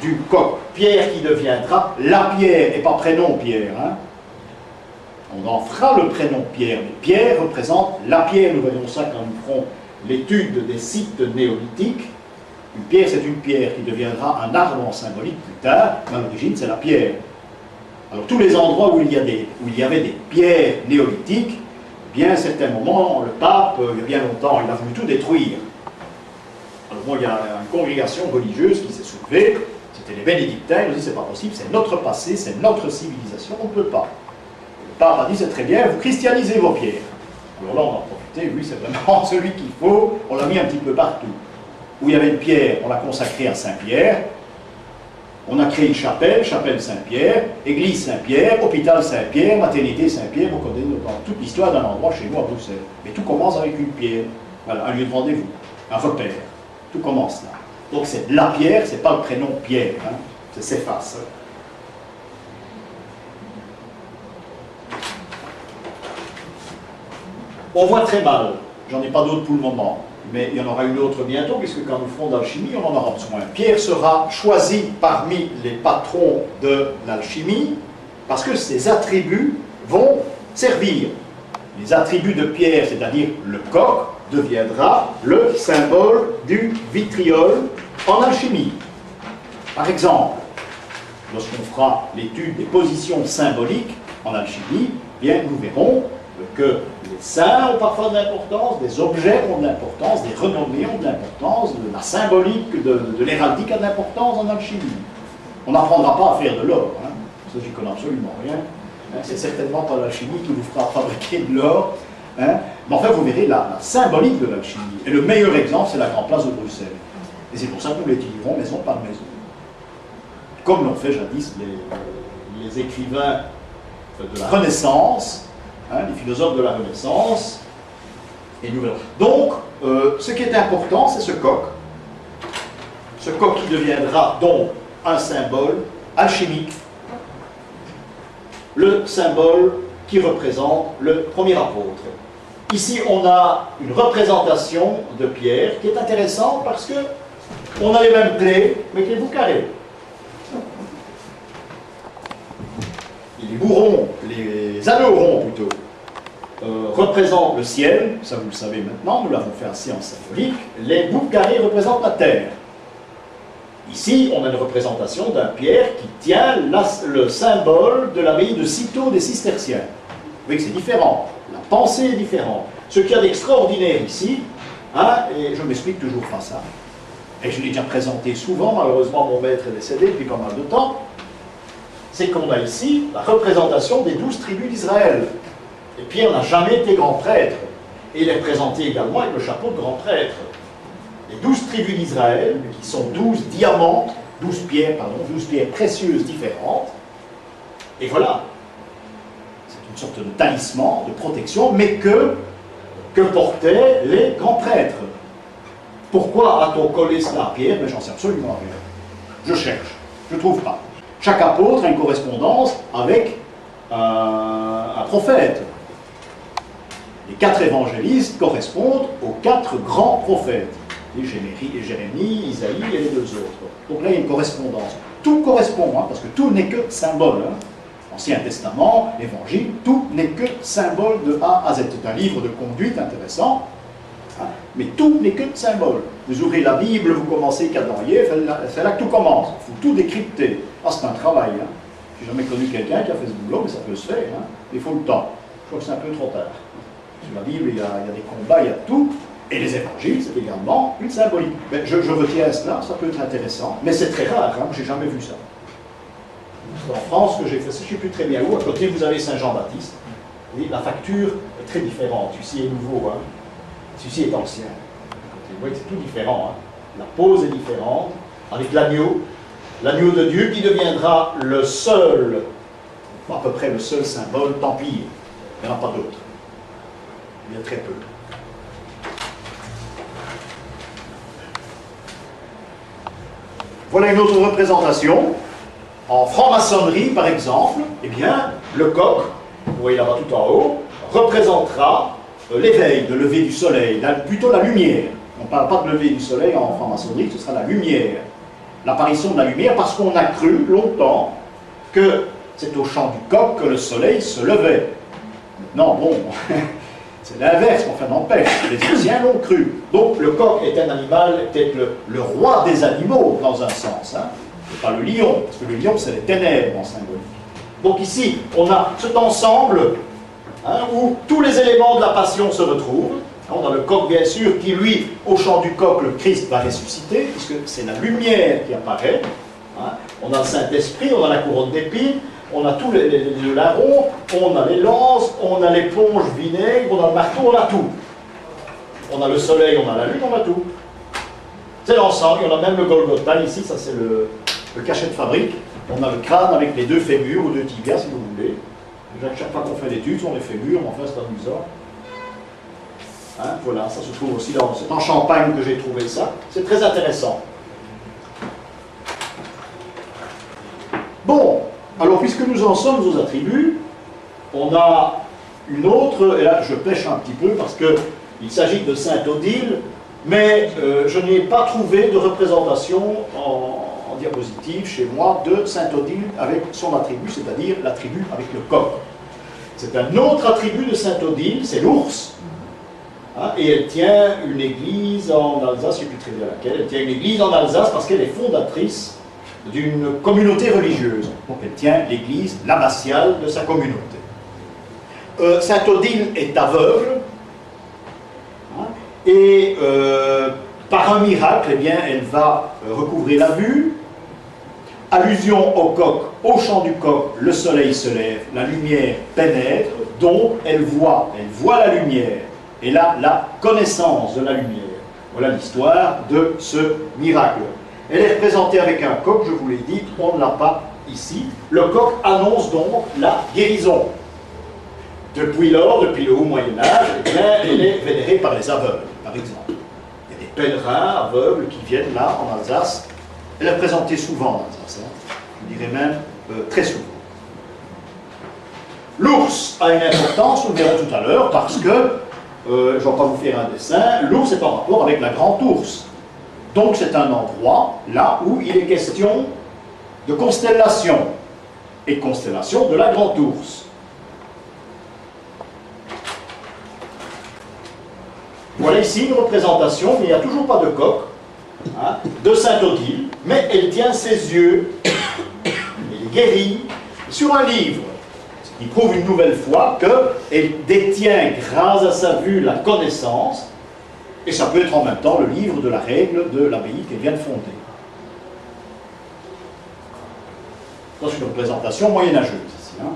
du coq. Pierre qui deviendra la pierre, et pas prénom Pierre. Hein. On en fera le prénom Pierre, mais Pierre représente la pierre. Nous verrons ça quand nous ferons l'étude des sites néolithiques. Une pierre, c'est une pierre qui deviendra un arbre symbolique plus tard, mais à l'origine, c'est la pierre. Alors, tous les endroits où il y avait des pierres néolithiques, eh bien, à un certain moment, le pape, il y a bien longtemps, il a voulu tout détruire. Alors, bon, il y a une congrégation religieuse qui s'est soulevée, c'était les bénédictins, ils ont dit, c'est pas possible, c'est notre passé, c'est notre civilisation, on ne peut pas. Le pape a dit, c'est très bien, vous christianisez vos pierres. Alors là, on a profité, oui, c'est vraiment celui qu'il faut, on l'a mis un petit peu partout. Où il y avait une pierre, on l'a consacrée à Saint-Pierre. On a créé une chapelle, chapelle Saint-Pierre, église Saint-Pierre, hôpital Saint-Pierre, maternité Saint-Pierre, vous connaissez dans toute l'histoire d'un endroit chez nous à Bruxelles. Mais tout commence avec une pierre. Voilà, un lieu de rendez-vous, un repère. Tout commence là. Donc c'est la pierre, c'est pas le prénom Pierre, hein. C'est Céphas. On voit très mal, j'en ai pas d'autres pour le moment. Mais il y en aura une autre bientôt, puisque quand nous ferons d'alchimie, on en aura besoin. Pierre sera choisi parmi les patrons de l'alchimie, parce que ses attributs vont servir. Les attributs de Pierre, c'est-à-dire le coq, deviendra le symbole du vitriol en alchimie. Par exemple, lorsqu'on fera l'étude des positions symboliques en alchimie, bien, nous verrons que les saints ont parfois de l'importance, des objets ont de l'importance, des renommées ont de l'importance, la symbolique de l'héraldique a de l'importance en alchimie. On n'apprendra pas à faire de l'or, hein. Ça j'y connais absolument rien. Hein. C'est certainement pas l'alchimie qui vous fera fabriquer de l'or. Hein. Mais enfin, vous verrez la symbolique de l'alchimie. Et le meilleur exemple, c'est la Grande Place de Bruxelles. Et c'est pour ça que nous l'étudierons maison par maison. Comme l'ont fait jadis les écrivains de la Renaissance, hein, les philosophes de la Renaissance, et nous verrons. Donc, ce qui est important, c'est ce coq. Ce coq qui deviendra donc un symbole alchimique. Le symbole qui représente le premier apôtre. Ici, on a une représentation de Pierre qui est intéressante parce que on a les mêmes clés, mais avec les bouts carrés. Et les bouts ronds, les anneaux ronds plutôt, représentent le ciel, ça vous le savez maintenant, nous l'avons fait assez en symbolique. Les bouts carrés représentent la terre. Ici, on a une représentation d'un Pierre qui tient le symbole de l'abbaye de Cîteaux des Cisterciens. Vous voyez que c'est différent, la pensée est différente. Ce qu'il y a d'extraordinaire ici, hein, et je m'explique toujours pas ça, et je l'ai déjà présenté souvent, malheureusement mon maître est décédé depuis pas mal de temps, c'est qu'on a ici la représentation des 12 tribus d'Israël. Et Pierre n'a jamais été grand prêtre, et il est présenté également avec le chapeau de grand prêtre. Les 12 tribus d'Israël, qui sont 12 diamants, 12 pierres précieuses différentes, et voilà. C'est une sorte de talisman, de protection, mais que portaient les grands prêtres. Pourquoi a-t-on collé cela à Pierre? Mais j'en sais absolument rien. Je cherche, je ne trouve pas. Chaque apôtre a une correspondance avec un prophète. Les 4 évangélistes correspondent aux 4 grands prophètes. Jérémie, Isaïe et les 2 autres. Donc là, il y a une correspondance. Tout correspond, hein, parce que tout n'est que symbole. Hein. Ancien Testament, Évangile, tout n'est que symbole de A à Z. C'est un livre de conduite intéressant, hein, mais tout n'est que symbole. Vous ouvrez la Bible, vous commencez qu'Adam et Ève, c'est là que tout commence. Il faut tout décrypter. Ah, c'est un travail. Hein. Je n'ai jamais connu quelqu'un qui a fait ce boulot, mais ça peut se faire. Hein. Il faut le temps. Je crois que c'est un peu trop tard. Sur la Bible, il y a des combats, il y a tout. Et les évangiles, c'est également une symbolique. Mais je retiens cela, ça peut être intéressant. Mais c'est très rare, hein, je n'ai jamais vu ça. En France, que j'ai fait, je ne sais plus très bien où, à côté vous avez Saint-Jean-Baptiste. La facture est très différente. Celui-ci est nouveau, hein. Celui-ci est ancien. Vous voyez que c'est tout différent. Hein. La pose est différente, avec l'agneau de Dieu qui deviendra le seul, à peu près le seul symbole d'empire. Il n'y en a pas d'autre. Il y a très peu. Voilà une autre représentation. En franc-maçonnerie, par exemple, eh bien, le coq, vous voyez là-bas tout en haut, représentera l'éveil, le lever du soleil, plutôt la lumière. On ne parle pas de lever du soleil en franc-maçonnerie, ce sera la lumière. L'apparition de la lumière, parce qu'on a cru longtemps que c'est au chant du coq que le soleil se levait. Non, bon, c'est l'inverse, enfin n'empêche, les Égyptiens l'ont cru. Donc le coq est un animal, peut-être le roi des animaux, dans un sens. Hein. C'est pas le lion, parce que le lion, c'est les ténèbres en symbolique. Donc ici, on a cet ensemble hein, où tous les éléments de la passion se retrouvent. On a le coq, bien sûr, qui, lui, au chant du coq, le Christ va ressusciter, puisque c'est la lumière qui apparaît. Hein. On a le Saint-Esprit, on a la couronne d'épines, on a tous les larrons, on a les lances, on a l'éponge vinaigre, on a le marteau, on a tout. On a le soleil, on a la lune, on a tout. C'est l'ensemble, on a même le Golgotha ici, ça c'est le cachet de fabrique. On a le crâne avec les deux fémurs ou deux tibias si vous voulez. Chaque fois qu'on fait l'étude, on les fémurs, mais enfin c'est amusant. Hein, voilà, ça se trouve aussi dans... C'est en Champagne que j'ai trouvé ça. C'est très intéressant. Bon, alors puisque nous en sommes aux attributs, on a une autre, et là je pêche un petit peu parce qu'il s'agit de Sainte Odile, mais je n'ai pas trouvé de représentation en diapositive chez moi de Sainte Odile avec son attribut, c'est-à-dire l'attribut avec le coq. C'est un autre attribut de Sainte Odile, c'est l'ours. Hein, et elle tient une église en Alsace, je ne sais plus très bien laquelle, elle tient une église en Alsace parce qu'elle est fondatrice d'une communauté religieuse. Donc elle tient l'église, l'abbatiale de sa communauté. Sainte Odile est aveugle, hein, et par un miracle, eh bien, elle va recouvrer la vue. Allusion au coq, au chant du coq, le soleil se lève, la lumière pénètre, donc elle voit la lumière. Et là, la connaissance de la lumière. Voilà l'histoire de ce miracle. Elle est représentée avec un coq, je vous l'ai dit, on ne l'a pas ici. Le coq annonce donc la guérison. Depuis lors, depuis le haut Moyen-Âge, eh bien, elle est vénérée par les aveugles, par exemple. Il y a des pèlerins aveugles qui viennent là, en Alsace. Elle est présentée souvent en Alsace, hein. Je dirais même très souvent. L'ours a une importance, nous le verrons tout à l'heure, parce que je ne vais pas vous faire un dessin, l'ours est en rapport avec la grande ours. Donc c'est un endroit, là où il est question de constellation, et constellation de la grande ours. Voilà ici une représentation, mais il n'y a toujours pas de coq, hein, de Sainte Odile, mais elle tient ses yeux, elle est guérie, sur un livre. Il prouve une nouvelle fois qu'elle détient, grâce à sa vue, la connaissance, et ça peut être en même temps le livre de la règle de l'abbaye qu'elle vient de fonder. C'est une représentation moyenâgeuse ici. Hein.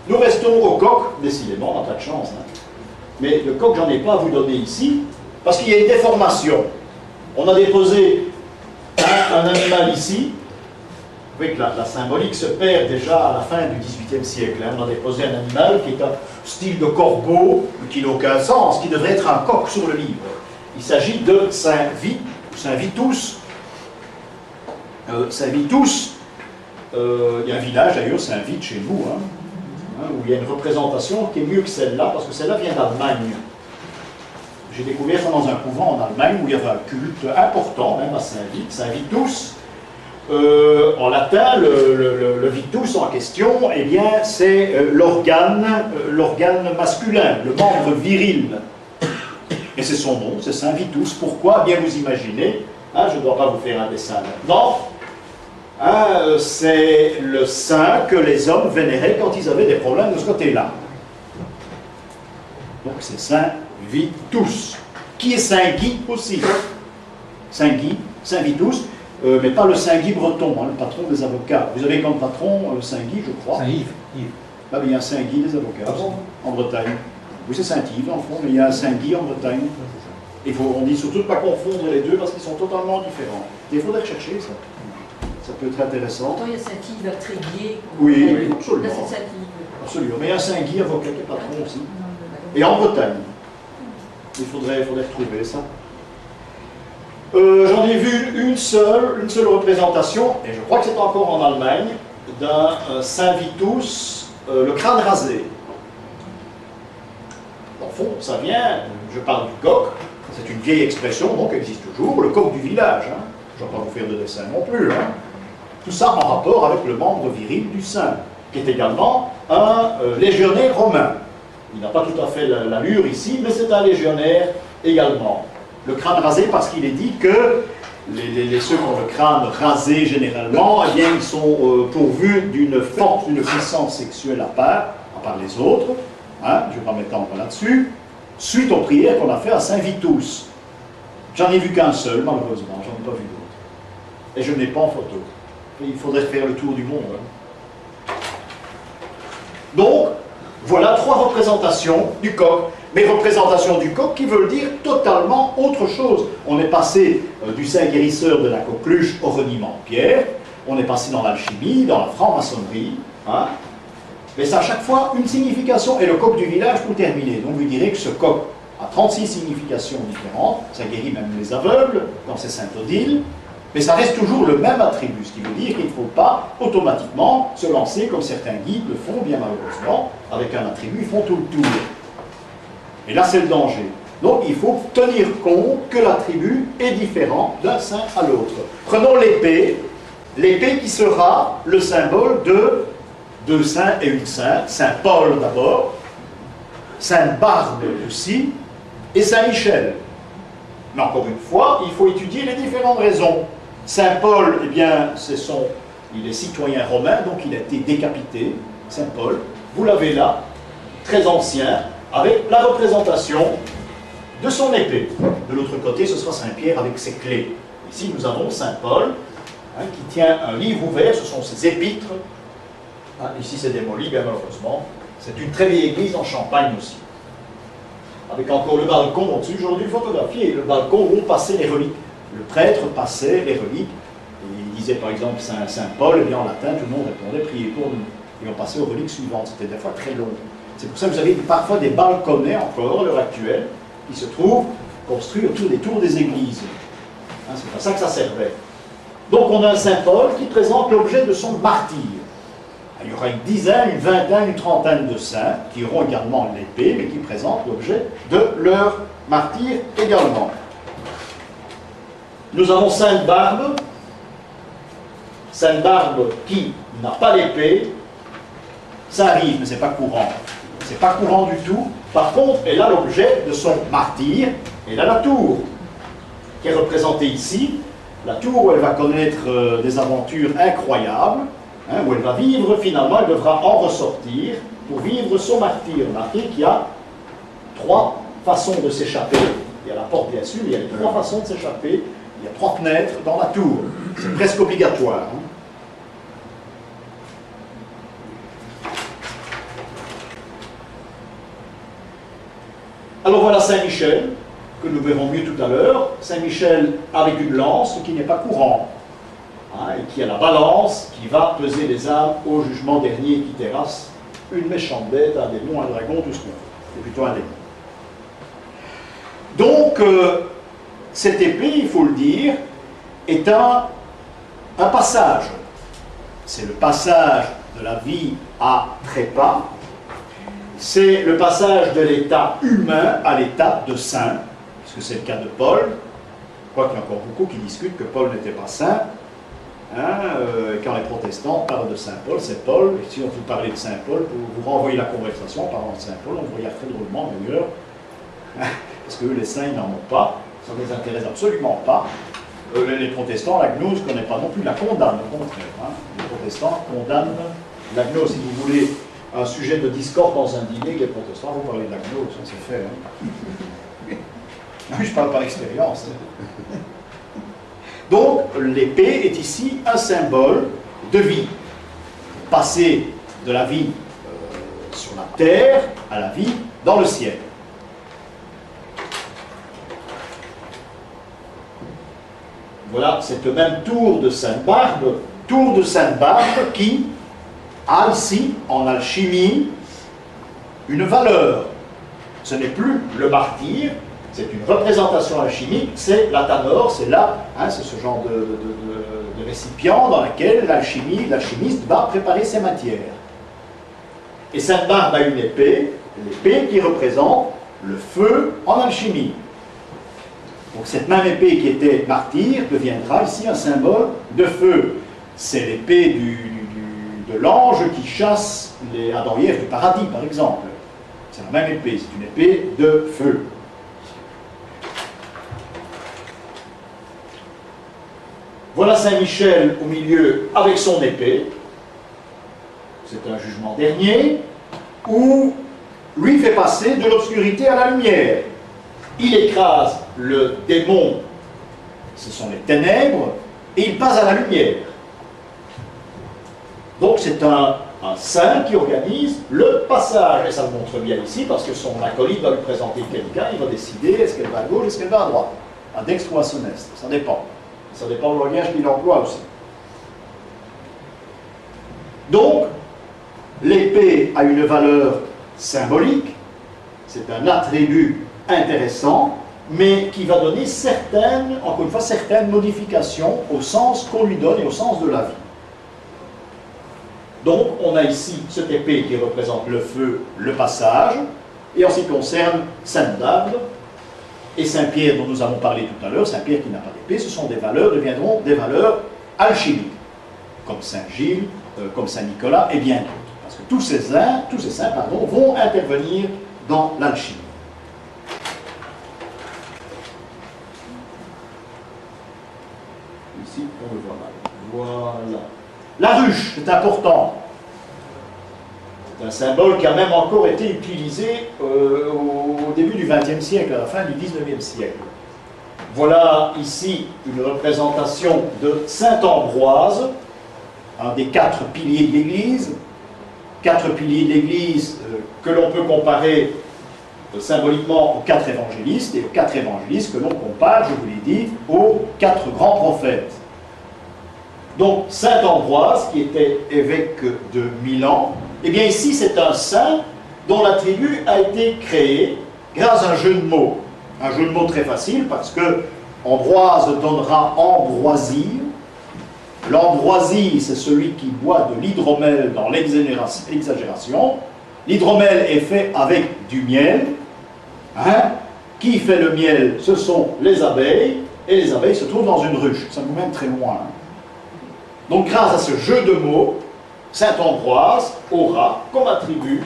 Nous restons au coq, décidément, on n'a pas de chance. Hein. Mais le coq, j'en ai pas à vous donner ici, parce qu'il y a une déformation. On a déposé un animal ici. Vous voyez que la symbolique se perd déjà à la fin du XVIIIe siècle. Hein. On a déposé un animal qui est un style de corbeau, qui n'a aucun sens, qui devrait être un coq sur le livre. Il s'agit de Saint-Vit, Saint-Vitus. Saint-Vitus, il y a un village d'ailleurs, Saint-Vit chez nous, hein, où il y a une représentation qui est mieux que celle-là, parce que celle-là vient d'Allemagne. J'ai découvert ça dans un couvent en Allemagne où il y avait un culte important, même à Saint-Vit, Saint-Vitus. En latin, le vitus en question, eh bien, c'est l'organe masculin, le membre viril. Et c'est son nom, c'est Saint Vitus. Pourquoi? Bien vous imaginez, hein, je ne dois pas vous faire un dessin maintenant, hein, c'est le saint que les hommes vénéraient quand ils avaient des problèmes de ce côté-là. Donc c'est Saint Vitus, qui est Saint Guy aussi. Saint Guy, Saint Vitus. Mais pas le Saint-Guy breton, hein, le patron des avocats. Vous avez comme patron Saint-Guy, je crois. Saint-Yves. Ah, mais il y a un Saint-Guy des avocats en Bretagne. Oui, c'est Saint-Yves en fond, mais il y a un Saint-Guy en Bretagne. On dit surtout de ne pas confondre les deux parce qu'ils sont totalement différents. Il faudrait rechercher ça. Ça peut être intéressant. Il y a Saint-Yves à Tréguier. Oui, absolument. Là, c'est Saint-Yves. Absolument. Mais il y a un Saint-Guy avocat qui est patron aussi. Et en Bretagne. Il faudrait retrouver ça. J'en ai vu une seule représentation, et je crois que c'est encore en Allemagne, d'un Saint Vitus, le crâne rasé. fond, ça vient, je parle du coq, c'est une vieille expression, donc existe toujours, le coq du village. Hein. Je ne vais pas vous faire de dessin non plus. Hein. Tout ça en rapport avec le membre viril du sein, qui est également un légionnaire romain. Il n'a pas tout à fait l'allure ici, mais c'est un légionnaire également. Le crâne rasé parce qu'il est dit que ceux qui ont le crâne rasé généralement, eh bien, ils sont pourvus d'une force, d'une puissance sexuelle à part les autres. Hein, je ne vais pas m'étendre là-dessus. Suite aux prières qu'on a fait à Saint-Vitus. J'en ai vu qu'un seul, malheureusement, j'en ai pas vu d'autres. Et je ne l'ai pas en photo. Et il faudrait faire le tour du monde. Hein. Donc, voilà 3 représentations du coq. Mais représentations du coq qui veulent dire totalement autre chose. On est passé du saint guérisseur de la coqueluche au reniement de pierre. On est passé dans l'alchimie, dans la franc-maçonnerie. Hein. Mais ça a à chaque fois une signification. Et le coq du village pour terminer. Donc vous direz que ce coq a 36 significations différentes. Ça guérit même les aveugles dans ces Saint-Odile. Mais ça reste toujours le même attribut. Ce qui veut dire qu'il ne faut pas automatiquement se lancer comme certains guides le font bien malheureusement. Avec un attribut, ils font tout le tour. Et là c'est le danger. Donc il faut tenir compte que l'attribut est différent d'un saint à l'autre. Prenons l'épée. L'épée qui sera le symbole de 2 saints et une sainte, Saint Paul d'abord, Sainte Barbe aussi, et Saint Michel. Mais encore une fois, il faut étudier les différentes raisons. Saint Paul, eh bien, il est citoyen romain, donc il a été décapité, Saint Paul. Vous l'avez là, très ancien, avec la représentation de son épée. De l'autre côté, ce sera Saint Pierre avec ses clés. Ici, nous avons Saint Paul, hein, qui tient un livre ouvert, ce sont ses épîtres. Ah, ici c'est démoli, bien malheureusement. C'est une très vieille église en Champagne aussi. Avec encore le balcon au-dessus, j'aurais dû le photographier, le balcon où on passait les reliques. Le prêtre passait les reliques. Et il disait par exemple Saint Paul, et bien en latin, tout le monde répondait priez pour nous. Et on passait aux reliques suivantes. C'était des fois très long. C'est pour ça que vous avez parfois des balconnets encore à l'heure actuelle qui se trouvent construits autour des tours des églises. Hein, c'est pas ça que ça servait. Donc on a un Saint Paul qui présente l'objet de son martyre. Il y aura une dizaine, une vingtaine, une trentaine de saints qui auront également l'épée, mais qui présentent l'objet de leur martyr également. Nous avons Sainte Barbe qui n'a pas l'épée. Ça arrive, mais ce n'est pas courant. Ce n'est pas courant du tout. Par contre, elle a l'objet de son martyr. Elle a la tour, qui est représentée ici. La tour où elle va connaître des aventures incroyables. Hein, où elle va vivre, finalement, elle devra en ressortir pour vivre son martyr. Martyr qui a 3 façons de s'échapper. Il y a la porte, bien sûr, il y a les 3 façons de s'échapper. Il y a 3 fenêtres dans la tour. C'est presque obligatoire. Hein. Alors voilà Saint-Michel, que nous verrons mieux tout à l'heure. Saint-Michel avec une lance, ce qui n'est pas courant. Hein, et qui a la balance qui va peser les âmes au jugement dernier qui terrasse une méchante bête, un démon, un dragon, tout ce qu'on veut. C'est plutôt un démon. Donc, cette épée, il faut le dire, est un passage. C'est le passage de la vie à trépas. C'est le passage de l'état humain à l'état de saint, puisque c'est le cas de Paul. Je crois qu'il y a encore beaucoup qui discutent que Paul n'était pas saint. Hein, quand les protestants parlent de Saint Paul, c'est Paul, et si on vous parlait de Saint Paul, vous renvoyez la conversation en parlant de Saint Paul, on vous regarde très drôlement d'ailleurs, parce que eux, les saints, ils n'en ont pas, ça ne les intéresse absolument pas. Les protestants, la gnose ne connaît pas non plus, la condamne, au contraire. Hein. Les protestants condamnent la gnose. Si vous voulez un sujet de discorde dans un dîner, les protestants, vous parlez de la gnose, ça c'est fait. Hein. Non, je parle par expérience. Donc, l'épée est ici un symbole de vie. Passer de la vie sur la terre à la vie dans le ciel. Voilà cette même tour de Sainte-Barbe qui a ici, en alchimie, une valeur. Ce n'est plus le martyr, c'est une représentation alchimique, c'est la tanore, c'est là, hein, c'est ce genre de récipient dans lequel l'alchimiste va préparer ses matières. Et Sainte-Barbe a une épée qui représente le feu en alchimie. Donc cette même épée qui était martyr deviendra ici un symbole de feu. C'est l'épée de l'ange qui chasse les Adam et Ève du paradis, par exemple. C'est la même épée, c'est une épée de feu. Voilà Saint-Michel au milieu avec son épée. C'est un jugement dernier où lui fait passer de l'obscurité à la lumière. Il écrase le démon, ce sont les ténèbres, et il passe à la lumière. Donc c'est un saint qui organise le passage, et ça le montre bien ici, parce que son acolyte va lui présenter quelqu'un, il va décider est-ce qu'elle va à gauche, est-ce qu'elle va à droite, à dextre ou à sinistre, ça dépend. Ça dépend du langage qu'il emploie aussi. Donc, l'épée a une valeur symbolique, c'est un attribut intéressant, mais qui va donner certaines, encore une fois, certaines modifications au sens qu'on lui donne et au sens de la vie. Donc, on a ici cette épée qui représente le feu, le passage, et en ce qui concerne Sainte Dagde et Saint-Pierre dont nous avons parlé tout à l'heure, Saint-Pierre qui n'a pas d'épée, ce sont des valeurs, deviendront des valeurs alchimiques, comme Saint-Gilles, comme Saint-Nicolas et bien d'autres. Parce que tous ces saints vont intervenir dans l'alchimie. Ici, on le voit mal. Voilà. La ruche, c'est important. C'est un symbole qui a même encore été utilisé au début du XXe siècle, à la fin du XIXe siècle. Voilà ici une représentation de Saint Ambroise, un des 4 piliers de l'Église. 4 piliers de l'Église que l'on peut comparer symboliquement aux 4 évangélistes, et aux 4 évangélistes que l'on compare, je vous l'ai dit, aux 4 grands prophètes. Donc, Saint Ambroise, qui était évêque de Milan, eh bien ici c'est un saint dont l'attribut a été créé grâce à un jeu de mots. Un jeu de mots très facile parce que Ambroise donnera ambroisie. L'ambroisie, c'est celui qui boit de l'hydromel dans l'exagération. L'hydromel est fait avec du miel. Hein? Qui fait le miel? Ce sont les abeilles, et les abeilles se trouvent dans une ruche. Ça nous mène très loin. Hein? Donc, grâce à ce jeu de mots, Saint Ambroise aura comme attribut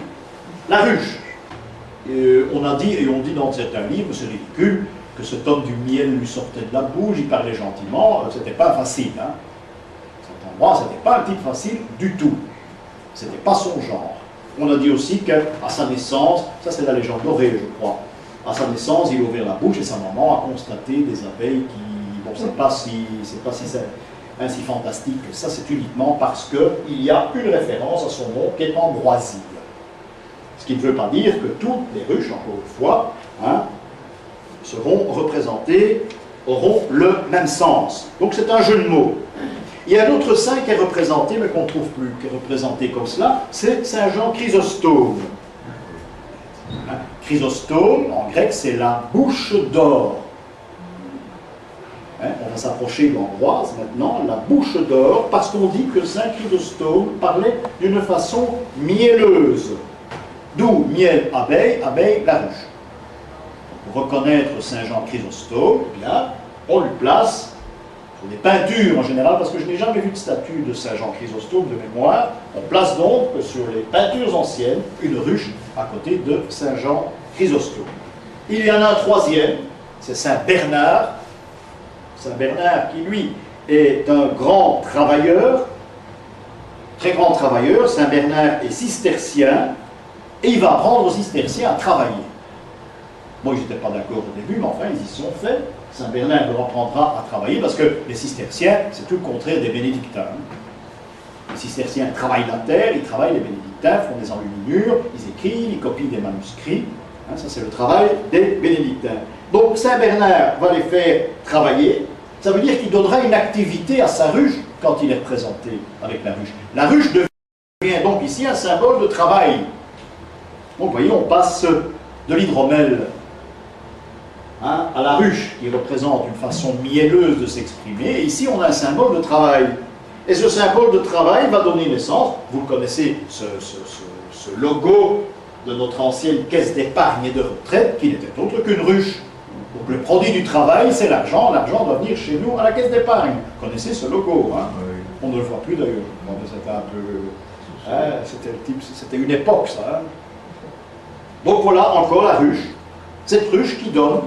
la ruche. On a dit, et on dit dans certains livres, c'est ridicule, que cet homme du miel lui sortait de la bouche, il parlait gentiment, c'était pas facile. Hein? Saint Ambroise, c'était pas un type facile du tout. C'était pas son genre. On a dit aussi qu'à sa naissance, ça c'est la légende dorée, je crois, à sa naissance, il a ouvert la bouche et sa maman a constaté des abeilles qui, bon, c'est pas si ainsi fantastique que ça, c'est uniquement parce qu'il y a une référence à son nom qui est Ambroisie. Ce qui ne veut pas dire que toutes les ruches, encore une fois, hein, seront représentées, auront le même sens. Donc c'est un jeu de mots. Il y a un autre saint qui est représenté, mais qu'on ne trouve plus, qui est représenté comme cela, c'est Saint Jean Chrysostome. Hein, Chrysostome, en grec, c'est la bouche d'or. Hein, on va s'approcher d'Ambroise maintenant, la bouche d'or, parce qu'on dit que Saint Chrysostome parlait d'une façon mielleuse. D'où miel, abeille, abeille, la ruche. Pour reconnaître Saint Jean Chrysostome, eh bien, on lui place sur des peintures en général, parce que je n'ai jamais vu de statue de Saint Jean Chrysostome de mémoire, on place donc sur les peintures anciennes une ruche à côté de Saint Jean Chrysostome. Il y en a un troisième, c'est Saint Bernard. Saint Bernard qui, lui, est un grand travailleur, très grand travailleur. Saint Bernard est cistercien, et il va apprendre aux cisterciens à travailler. Bon, ils n'étaient pas d'accord au début, mais enfin, ils y sont faits. Saint Bernard leur apprendra à travailler, parce que les cisterciens, c'est tout le contraire des bénédictins. Les cisterciens travaillent la terre, ils travaillent, les bénédictins font des enluminures, ils écrivent, ils copient des manuscrits. Hein, ça, c'est le travail des bénédictins. Donc, Saint Bernard va les faire travailler. Ça veut dire qu'il donnera une activité à sa ruche quand il est représenté avec la ruche. La ruche devient donc ici un symbole de travail. Donc, vous voyez, on passe de l'hydromel, hein, à la ruche, qui représente une façon mielleuse de s'exprimer. Et ici, on a un symbole de travail. Et ce symbole de travail va donner naissance, vous le connaissez, ce logo de notre ancienne caisse d'épargne et de retraite, qui n'était autre qu'une ruche. Donc le produit du travail, c'est l'argent. L'argent doit venir chez nous à la caisse d'épargne. Vous connaissez ce logo, hein? Oui. On ne le voit plus d'ailleurs. Bon, c'était un peu... hein, c'était une époque, ça. Hein? Donc voilà encore la ruche. Cette ruche qui donne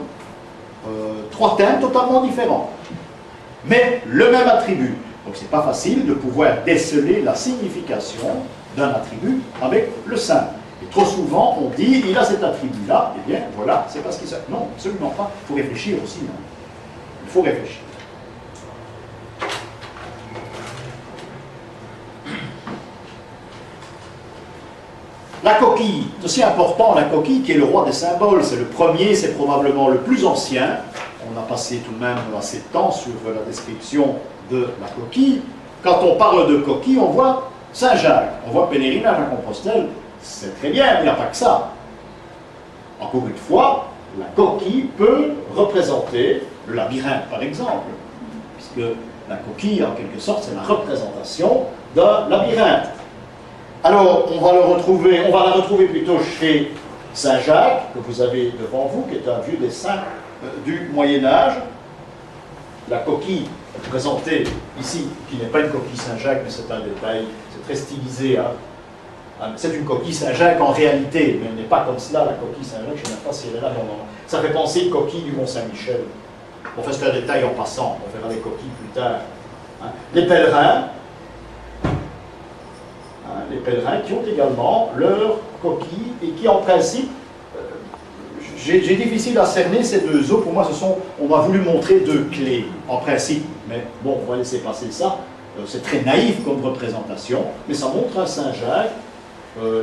3 thèmes totalement différents. Mais le même attribut. Donc c'est pas facile de pouvoir déceler la signification d'un attribut avec le saint. Et trop souvent, on dit, il a cet attribut-là, eh bien, voilà, c'est parce qu'il s'appelle. Non, absolument pas. Il faut réfléchir aussi. Hein. Il faut réfléchir. La coquille, c'est aussi important, la coquille qui est le roi des symboles. C'est le premier, c'est probablement le plus ancien. On a passé tout de même assez de temps sur la description de la coquille. Quand on parle de coquille, on voit Saint-Jacques, on voit pèlerinage à Compostelle. C'est très bien, mais il n'y a pas que ça. Encore une fois, la coquille peut représenter le labyrinthe, par exemple, puisque la coquille, en quelque sorte, c'est la représentation d'un labyrinthe. Alors, on va la retrouver plutôt chez Saint-Jacques, que vous avez devant vous, qui est un vieux dessin du Moyen-Âge. La coquille présentée ici, qui n'est pas une coquille Saint-Jacques, mais c'est un détail, c'est très stylisé, hein. C'est une coquille Saint-Jacques en réalité, mais elle n'est pas comme cela, la coquille Saint-Jacques, je ne sais même pas si elle est là, non. Ça fait penser aux coquilles du Mont-Saint-Michel. Bon, c'est un détail en passant, on verra les coquilles plus tard. Hein. Les pèlerins qui ont également leur coquille et qui en principe, j'ai difficile à cerner ces deux eaux, pour moi on m'a voulu montrer 2 clés en principe, mais bon, on va laisser passer ça. C'est très naïf comme représentation, mais ça montre un Saint-Jacques,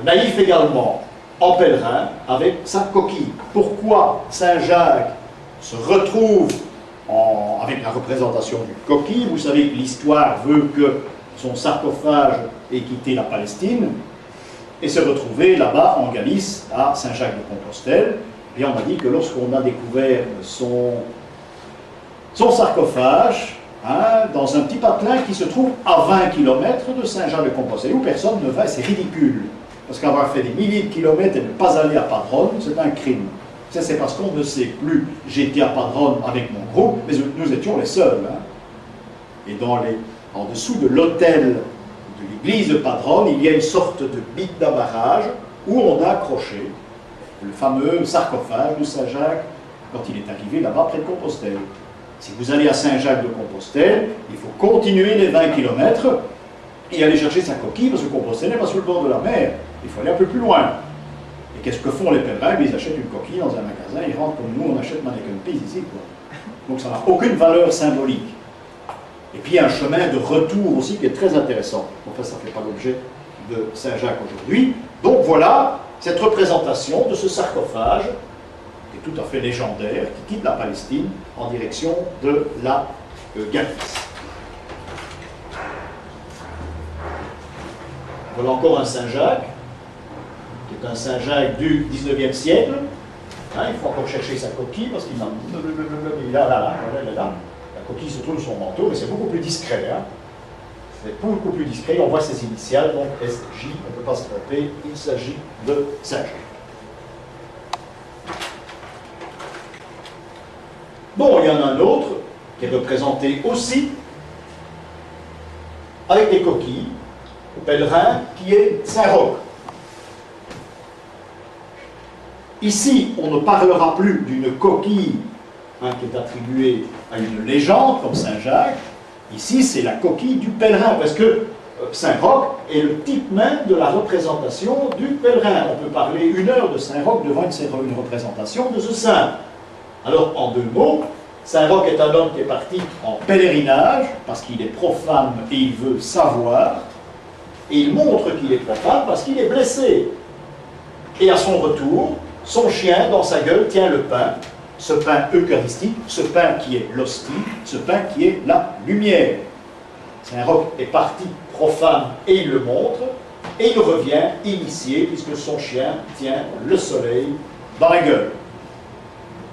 naïf également, en pèlerin, avec sa coquille. Pourquoi Saint-Jacques se retrouve avec la représentation du coquille? Vous savez que l'histoire veut que son sarcophage ait quitté la Palestine et se retrouver là-bas en Galice, à Saint-Jacques-de-Compostelle. Et on m'a dit que lorsqu'on a découvert son sarcophage, hein, dans un petit patelin qui se trouve à 20 km de Saint-Jean-de-Compostelle, où personne ne va, c'est ridicule. Parce qu'avoir fait des milliers de kilomètres et ne pas aller à Padrone, c'est un crime. Ça, c'est parce qu'on ne sait plus. J'étais à Padrone avec mon groupe, mais nous étions les seuls. Hein. Et en dessous de l'hôtel de l'église de Padrone, il y a une sorte de bique d'amarrage où on a accroché le fameux sarcophage de Saint-Jacques quand il est arrivé là-bas près de Compostelle. Si vous allez à Saint-Jacques-de-Compostelle, il faut continuer les 20 km et aller chercher sa coquille, parce que Compostelle n'est pas sur le bord de la mer. Il faut aller un peu plus loin. Et qu'est-ce que font les pèlerins? Ils achètent une coquille dans un magasin, ils rentrent comme nous, on achète Mannequin Peas ici, quoi. Donc ça n'a aucune valeur symbolique. Et puis il y a un chemin de retour aussi qui est très intéressant. Enfin, ça ne fait pas l'objet de Saint-Jacques aujourd'hui. Donc voilà cette représentation de ce sarcophage, qui est tout à fait légendaire, qui quitte la Palestine en direction de la Galice. Voilà encore un Saint-Jacques, qui est un Saint-Jacques du 19e siècle. Hein, il faut encore chercher sa coquille, parce qu'il est là. La coquille se trouve sur son manteau, mais c'est beaucoup plus discret. Hein. C'est beaucoup plus discret, on voit ses initiales, donc SJ, on ne peut pas se tromper, il s'agit de Saint-Jacques. Bon, il y en a un autre qui est représenté aussi avec des coquilles, au pèlerin, qui est Saint-Roch. Ici, on ne parlera plus d'une coquille qui est attribuée à une légende comme Saint-Jacques. Ici, c'est la coquille du pèlerin, parce que Saint-Roch est le type même de la représentation du pèlerin. On peut parler 1 heure de Saint-Roch devant une représentation de ce saint. Alors, en 2 mots, Saint-Roch est un homme qui est parti en pèlerinage, parce qu'il est profane et il veut savoir, et il montre qu'il est profane parce qu'il est blessé. Et à son retour, son chien, dans sa gueule, tient le pain, ce pain eucharistique, ce pain qui est l'hostie, ce pain qui est la lumière. Saint-Roch est parti profane et il le montre, et il revient initié, puisque son chien tient le soleil dans la gueule.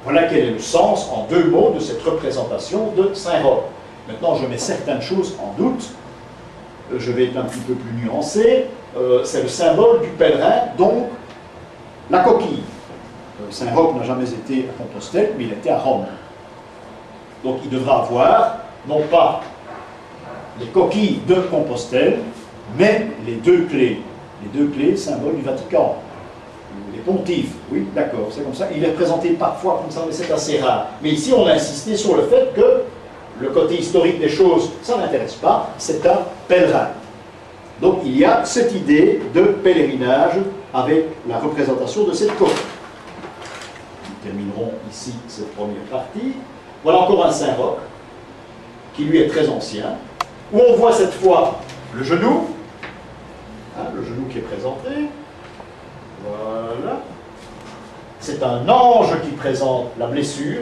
Voilà quel est le sens, en 2 mots, de cette représentation de Saint-Roch. Maintenant, je mets certaines choses en doute, je vais être un petit peu plus nuancé, c'est le symbole du pèlerin, donc La coquille. Saint-Roch n'a jamais été à Compostelle, mais il était à Rome. Donc il devra avoir, non pas les coquilles de Compostelle, mais les deux clés. Les deux clés, symbole du Vatican. Les pontifes, oui, d'accord, c'est comme ça. Il est présenté parfois comme ça, mais c'est assez rare. Mais ici, on a insisté sur le fait que le côté historique des choses, ça n'intéresse pas, c'est un pèlerin. Donc il y a cette idée de pèlerinage avec la représentation de cette coquille. Nous terminerons ici cette première partie. Voilà encore un Saint-Roch, qui lui est très ancien, où on voit cette fois le genou, le genou qui est présenté. Voilà. C'est un ange qui présente la blessure.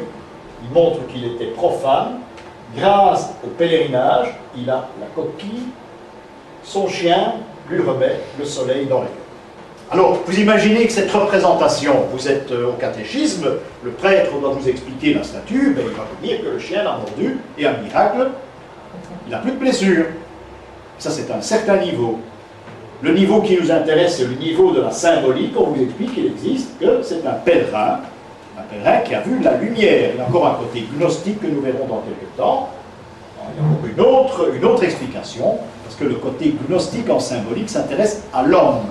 Il montre qu'il était profane. Grâce au pèlerinage, il a la coquille. Son chien lui remet le soleil dans les yeux. Alors, vous imaginez que cette représentation, vous êtes au catéchisme, le prêtre doit vous expliquer la statue, ben, il va vous dire que le chien l'a mordu, et un miracle, il n'a plus de blessure. Ça, c'est un certain niveau. Le niveau qui nous intéresse, c'est le niveau de la symbolique. On vous explique qu'il existe, que c'est un pèlerin qui a vu la lumière. Il y a encore un côté gnostique que nous verrons dans quelques temps. Il y a encore une autre explication, parce que le côté gnostique en symbolique s'intéresse à l'homme.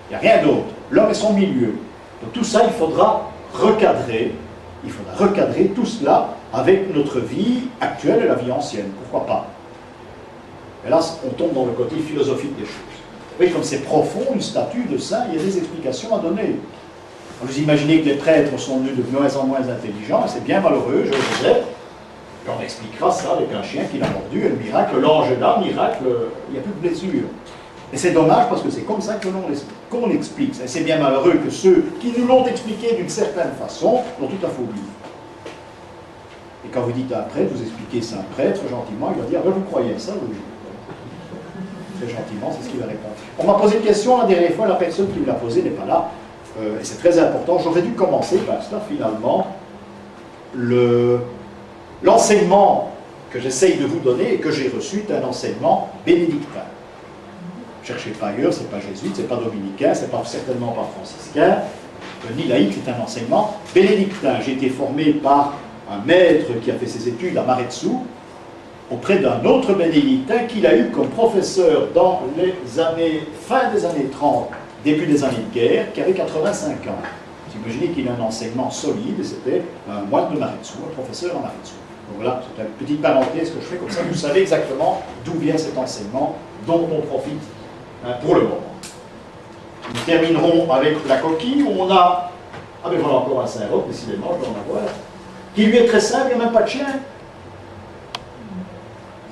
Il n'y a rien d'autre. L'homme est son milieu. Donc tout ça, il faudra recadrer. Il faudra recadrer tout cela avec notre vie actuelle et la vie ancienne. Pourquoi pas? Et là, on tombe dans le côté philosophique des choses. Vous voyez, comme c'est profond, une statue de saint, il y a des explications à donner. Vous imaginez que les prêtres sont devenus de moins en moins intelligents, et c'est bien malheureux, je le regrette. Et on expliquera ça avec un chien qui l'a mordu, et le miracle, l'ange est là, miracle, il n'y a plus de blessure. Et c'est dommage parce que c'est comme ça qu'on l'explique. C'est bien malheureux que ceux qui nous l'ont expliqué d'une certaine façon l'ont tout à fait oublié. Et quand vous dites à un prêtre, vous expliquez ça à un prêtre, gentiment, il va dire, vous croyez ça, oui. Très gentiment, c'est ce qu'il va répondre. On m'a posé une question la dernière fois, la personne qui me l'a posée n'est pas là, et c'est très important. J'aurais dû commencer par cela, finalement, l'enseignement que j'essaye de vous donner et que j'ai reçu est un enseignement bénédictin. Cherchez pas ailleurs, c'est pas jésuite, c'est pas dominicain, c'est pas certainement pas franciscain, ni laïque, c'est un enseignement bénédictin. J'ai été formé par un maître qui a fait ses études à Maretsou, auprès d'un autre bénédictin qu'il a eu comme professeur dans les années, fin des années 30, début des années de guerre, qui avait 85 ans. Vous imaginez qu'il a un enseignement solide, et c'était un moine de Maretsou, un professeur à Maretsou. Donc voilà, c'est une petite parenthèse que je fais, comme ça vous savez exactement d'où vient cet enseignement dont on profite pour le moment. Nous terminerons avec la coquille, où on a, ah ben voilà encore un Saint-Roch, décidément, je dois en avoir, qui lui est très simple, il n'y a même pas de chien.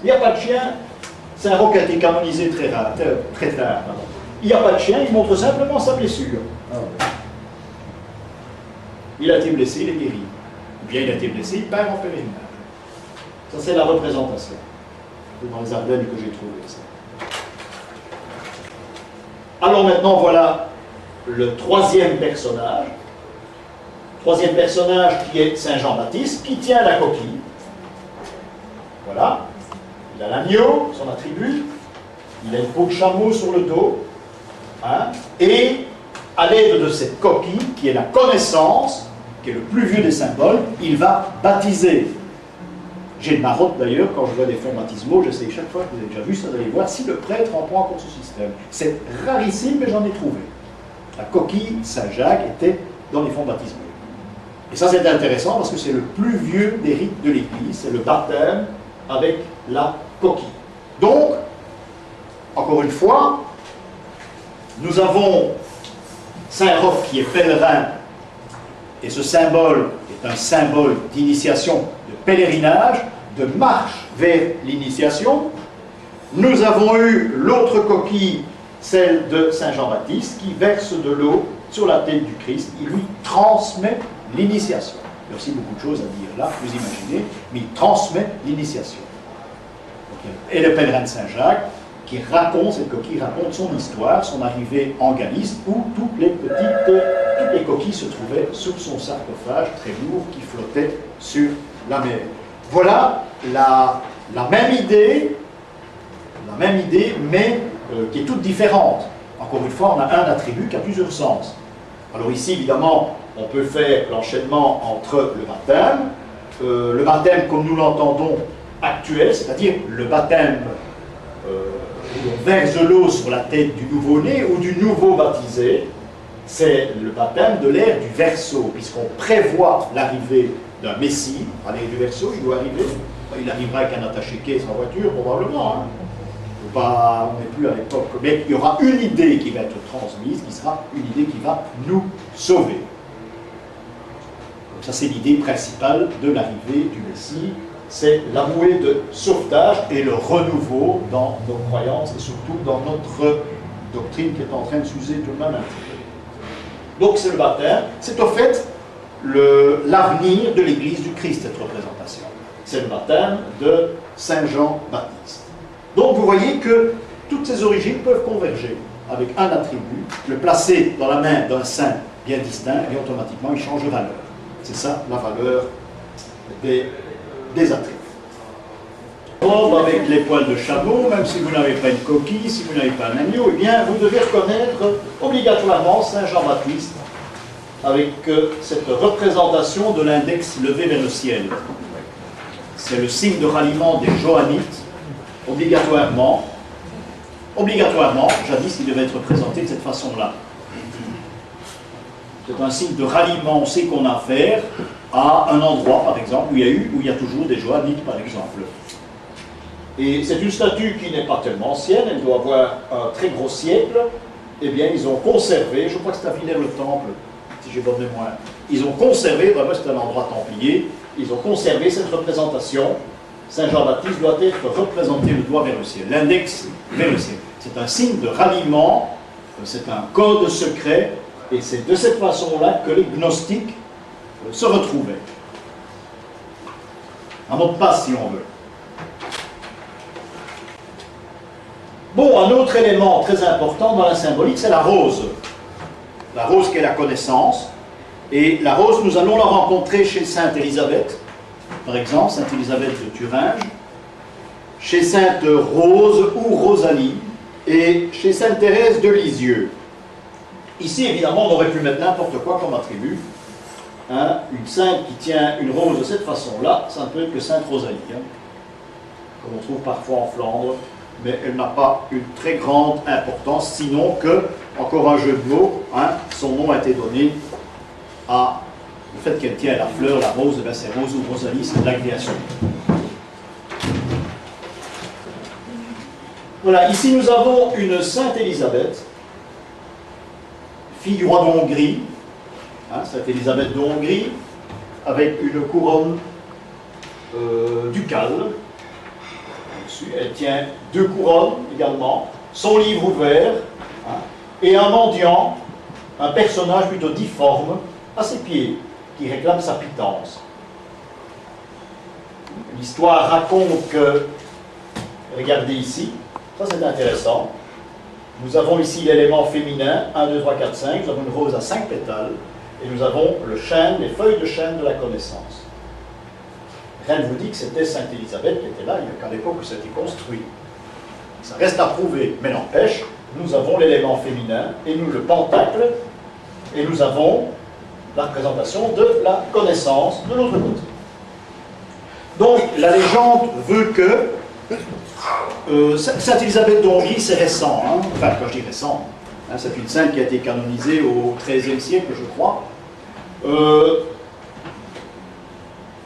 Il n'y a pas de chien. Saint-Roch a été canonisé très tard. Pardon. Il n'y a pas de chien, il montre simplement sa blessure. Il a été blessé, il est guéri. Ou bien il a été blessé, il part en pèlerinage. Ça, c'est la représentation. C'est dans les Ardennes que j'ai trouvé ça. Alors maintenant, voilà le troisième personnage. Troisième personnage qui est Saint Jean-Baptiste, qui tient la coquille. Voilà. Il a l'agneau, son attribut. Il a une peau de chameau sur le dos. Hein, et à l'aide de cette coquille, qui est la connaissance, qui est le plus vieux des symboles, il va baptiser. J'ai une marotte d'ailleurs, quand je vois des fonds baptismaux, j'essaie chaque fois, que vous avez déjà vu ça, d'aller voir si le prêtre en prend en compte ce système. C'est rarissime, mais j'en ai trouvé. La coquille Saint-Jacques était dans les fonds baptismaux. Et ça, c'est intéressant parce que c'est le plus vieux des rites de l'Église, c'est le baptême avec la coquille. Donc, encore une fois, nous avons Saint-Roch qui est pèlerin, et ce symbole est un symbole d'initiation, de pèlerinage, de marche vers l'initiation. Nous avons eu l'autre coquille, celle de Saint Jean-Baptiste, qui verse de l'eau sur la tête du Christ. Il lui transmet l'initiation. Il y a aussi beaucoup de choses à dire là, vous imaginez, mais il transmet l'initiation. Et le pèlerin de Saint-Jacques, qui raconte, cette coquille raconte son histoire, son arrivée en Galice, où toutes les coquilles se trouvaient sur son sarcophage très lourd qui flottait sur la mer. Voilà la même idée, mais qui est toute différente. Encore une fois, on a un attribut qui a plusieurs sens. Alors ici, évidemment, on peut faire l'enchaînement entre le baptême comme nous l'entendons actuel, c'est-à-dire le baptême où on verse de l'eau sur la tête du nouveau-né ou du nouveau baptisé, c'est le baptême de l'ère du verseau, puisqu'on prévoit l'arrivée d'un Messie. À l'ère du verseau, il doit arriver. Il arrivera avec un attaché-caisse en voiture, probablement. Hein. On n'est plus à l'époque. Mais il y aura une idée qui va être transmise, qui sera une idée qui va nous sauver. Donc ça, c'est l'idée principale de l'arrivée du Messie. C'est la bouée de sauvetage et le renouveau dans nos croyances et surtout dans notre doctrine qui est en train de s'user tout de même un petit peu. Donc c'est le baptême, c'est au fait l'avenir de l'Église du Christ, cette représentation. C'est le baptême de Saint Jean-Baptiste. Donc vous voyez que toutes ces origines peuvent converger avec un attribut, le placer dans la main d'un saint bien distinct et automatiquement il change de valeur. C'est ça la valeur des attributs. Robe avec les poils de chameau, même si vous n'avez pas une coquille, si vous n'avez pas un agneau, eh bien vous devez reconnaître obligatoirement Saint Jean-Baptiste avec cette représentation de l'index levé vers le ciel. C'est le signe de ralliement des Johannites, obligatoirement, jadis il devait être présenté de cette façon-là. C'est un signe de ralliement, on sait qu'on a affaire à un endroit, par exemple, où il y a toujours des Johannites, par exemple. Et c'est une statue qui n'est pas tellement ancienne, elle doit avoir un très gros siècle. Eh bien, ils ont conservé, je crois que c'est à Villers-le-Temple, si j'ai bonne mémoire, ils ont conservé, vraiment c'est un endroit templier, ils ont conservé cette représentation. Saint Jean-Baptiste doit être représenté le doigt vers le ciel, l'index vers le ciel. C'est un signe de ralliement, c'est un code secret, et c'est de cette façon-là que les gnostiques se retrouvaient. Un mot de passe, si on veut. Bon, un autre élément très important dans la symbolique, c'est la rose. La rose qui est la connaissance. Et la rose, nous allons la rencontrer chez Sainte Élisabeth, par exemple, Sainte Élisabeth de Thuringe, chez Sainte Rose ou Rosalie, et chez Sainte Thérèse de Lisieux. Ici, évidemment, on aurait pu mettre n'importe quoi comme attribut. Hein, une sainte qui tient une rose de cette façon-là, ça ne peut être que Sainte Rosalie, hein, comme on trouve parfois en Flandre, mais elle n'a pas une très grande importance, sinon que, encore un jeu de mots, hein, son nom a été donné à le fait qu'elle tient la fleur, la rose, ben c'est Rose ou Rosalie, c'est de l'agrégation. Voilà, ici nous avons une Sainte Élisabeth, fille du roi de Hongrie, hein, Sainte Élisabeth de Hongrie, avec une couronne ducale. Elle tient 2 couronnes également, son livre ouvert, hein, et un mendiant, un personnage plutôt difforme, à ses pieds, qui réclame sa pitance. L'histoire raconte que, regardez ici, ça c'est intéressant, nous avons ici l'élément féminin, 1, 2, 3, 4, 5, nous avons une rose à 5 pétales, et nous avons le chêne, les feuilles de chêne de la connaissance. Rien ne vous dit que c'était Sainte Élisabeth qui était là, il n'y a qu'à l'époque où ça a été construit. Ça reste à prouver, mais n'empêche, nous avons l'élément féminin, et nous le pentacle, et nous avons la représentation de la connaissance de l'autre côté. Donc, la légende veut que Sainte Élisabeth de Hongrie, c'est récent, hein, enfin, quand je dis récent, hein, c'est une sainte qui a été canonisée au XIIIe siècle, je crois.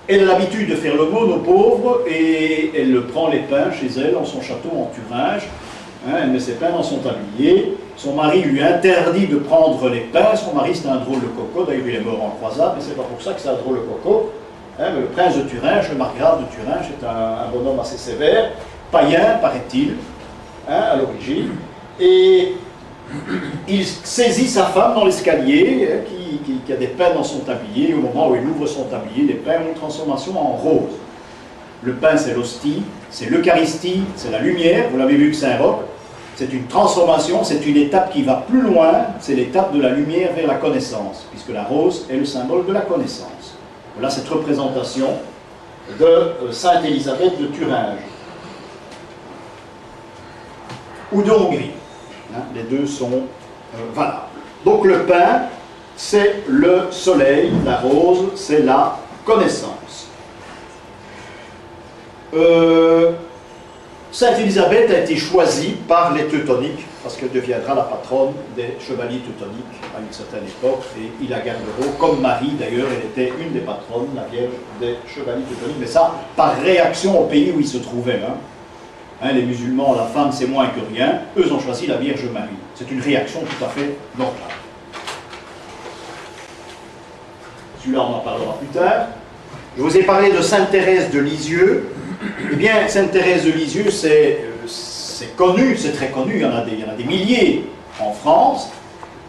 Elle a l'habitude de faire l'aumône aux pauvres et elle prend les pains chez elle, dans son château en Thuringe. Hein, elle met ses pains dans son tablier. Son mari lui interdit de prendre les pains. Son mari, c'est un drôle de coco. D'ailleurs, il est mort en croisade, mais c'est pas pour ça que c'est un drôle de coco. Hein, mais le prince de Thuringe, le margrave de Thuringe, est un bonhomme assez sévère, païen, paraît-il, hein, à l'origine. Et il saisit sa femme dans l'escalier, hein, qui a des pains dans son tablier. Au moment où il ouvre son tablier, les pains ont une transformation en rose. Le pain, c'est l'hostie, c'est l'Eucharistie, c'est la lumière. Vous l'avez vu que Saint-Roch, c'est une transformation, c'est une étape qui va plus loin, c'est l'étape de la lumière vers la connaissance, puisque la rose est le symbole de la connaissance. Voilà cette représentation de Sainte Élisabeth de Thuringe, ou de Hongrie. Hein, les deux sont valables. Donc le pain, c'est le soleil, la rose, c'est la connaissance. Sainte Élisabeth a été choisie par les Teutoniques, parce qu'elle deviendra la patronne des chevaliers teutoniques à une certaine époque, et ils la garderont, comme Marie d'ailleurs, elle était une des patronnes, la Vierge des chevaliers teutoniques, mais ça, par réaction au pays où ils se trouvaient. Les musulmans, la femme c'est moins que rien, eux ont choisi la Vierge Marie. C'est une réaction tout à fait normale. Celui-là, on en parlera plus tard. Je vous ai parlé de Sainte Thérèse de Lisieux. Eh bien, Sainte Thérèse de Lisieux, c'est connu, c'est très connu, il y en a des milliers en France.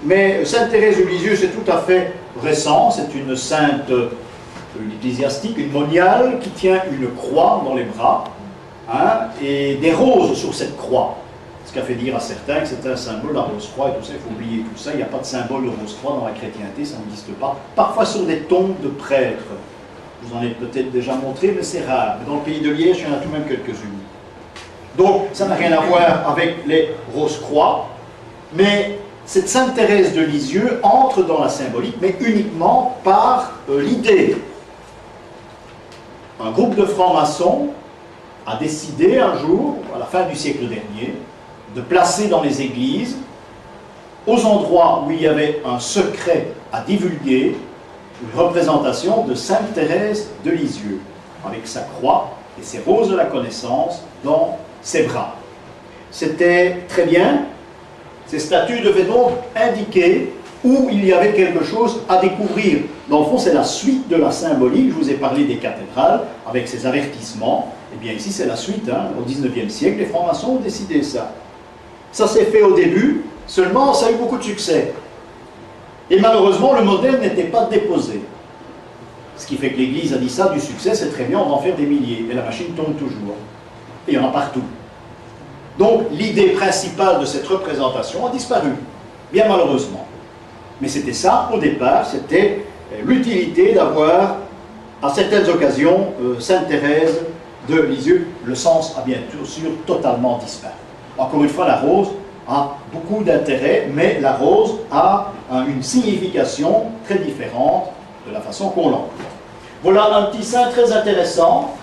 Mais Sainte Thérèse de Lisieux, c'est tout à fait récent. C'est une sainte, une ecclésiastique, une moniale qui tient une croix dans les bras, et des roses sur cette croix. Ce qui a fait dire à certains que c'est un symbole, la rose-croix et tout ça, il faut oublier tout ça. Il n'y a pas de symbole de rose-croix dans la chrétienté, ça n'existe pas. Parfois sur des tombes de prêtres. Je vous en ai peut-être déjà montré, mais c'est rare. Mais dans le pays de Liège, il y en a tout de même quelques-unes. Donc, ça n'a rien à voir avec les rose-croix, mais cette Sainte Thérèse de Lisieux entre dans la symbolique, mais uniquement par l'idée. Un groupe de francs-maçons a décidé un jour, à la fin du siècle dernier, de placer dans les églises, aux endroits où il y avait un secret à divulguer, une représentation de Sainte Thérèse de Lisieux, avec sa croix et ses roses de la connaissance dans ses bras. C'était très bien. Ces statues devaient donc indiquer où il y avait quelque chose à découvrir. Dans le fond, c'est la suite de la symbolique. Je vous ai parlé des cathédrales, avec ces avertissements. Eh bien, ici, c'est la suite. Au XIXe siècle, les francs-maçons ont décidé ça. Ça s'est fait au début, seulement ça a eu beaucoup de succès. Et malheureusement, le modèle n'était pas déposé. Ce qui fait que l'Église a dit ça, du succès, c'est très bien, on va en faire des milliers. Et la machine tourne toujours. Et il y en a partout. Donc, l'idée principale de cette représentation a disparu, bien malheureusement. Mais c'était ça, au départ, c'était l'utilité d'avoir, à certaines occasions, Sainte Thérèse de Lisieux. Le sens a bien sûr totalement disparu. Encore une fois, la rose a beaucoup d'intérêt, mais la rose a une signification très différente de la façon qu'on l'emploie. Voilà un petit saint très intéressant.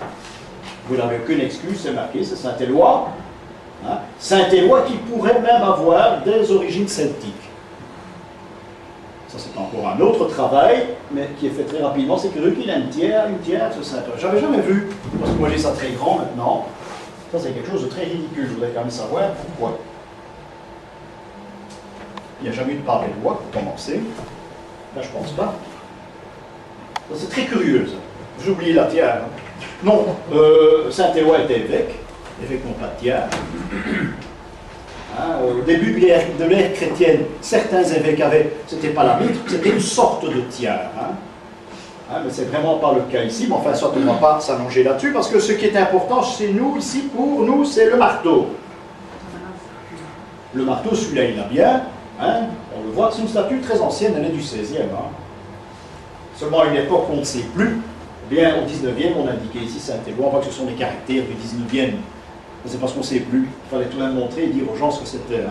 Vous n'avez aucune excuse, c'est marqué, c'est Saint-Éloi. Saint-Éloi qui pourrait même avoir des origines celtiques. Ça, c'est encore un autre travail, mais qui est fait très rapidement. C'est curieux qu'il a une tiare, ce Saint-Éloi. J'avais jamais vu, parce que moi j'ai ça très grand maintenant. Ça, c'est quelque chose de très ridicule. Je voudrais quand même savoir pourquoi. Il n'y a jamais eu de pavé de loi pour commencer. Là, je ne pense pas. C'est très curieux, ça. J'ai oublié la tiare. Non, Saint-Éloi était évêque non pas de tiare. Au début de l'ère chrétienne, certains évêques avaient, c'était pas la mitre, c'était une sorte de tiare. Mais c'est vraiment pas le cas ici, mais enfin, ça ne va pas s'allonger là-dessus, parce que ce qui est important chez nous, ici, pour nous, c'est le marteau. Le marteau, celui-là, il a bien, on le voit, c'est une statue très ancienne, elle est du XVIe. Seulement à une époque qu'on ne sait plus, bien au XIXe, on indiquait ici Saint-Éloi, on voit que ce sont des caractères du XIXe. C'est parce qu'on ne sait plus, il fallait tout de même montrer et dire aux gens ce que c'était.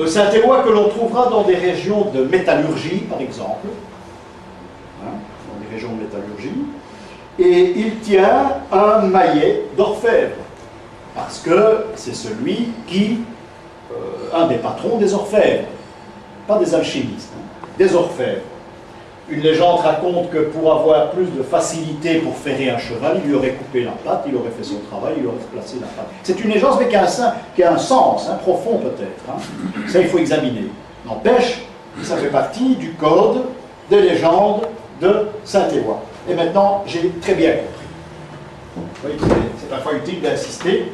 Saint-Éloi que l'on trouvera dans des régions de métallurgie, par exemple, dans des régions de métallurgie, et il tient un maillet d'orfèvre, parce que c'est celui qui, un des patrons des orfèvres, pas des alchimistes, des orfèvres. Une légende raconte que pour avoir plus de facilité pour ferrer un cheval, il lui aurait coupé la patte, il aurait fait son travail, il aurait placé la patte. C'est une légende, mais qui a un sens, profond peut-être. Ça, il faut examiner. N'empêche, ça fait partie du code des légendes de Saint-Éloi. Et maintenant, j'ai très bien compris. Vous voyez, c'est parfois utile d'insister.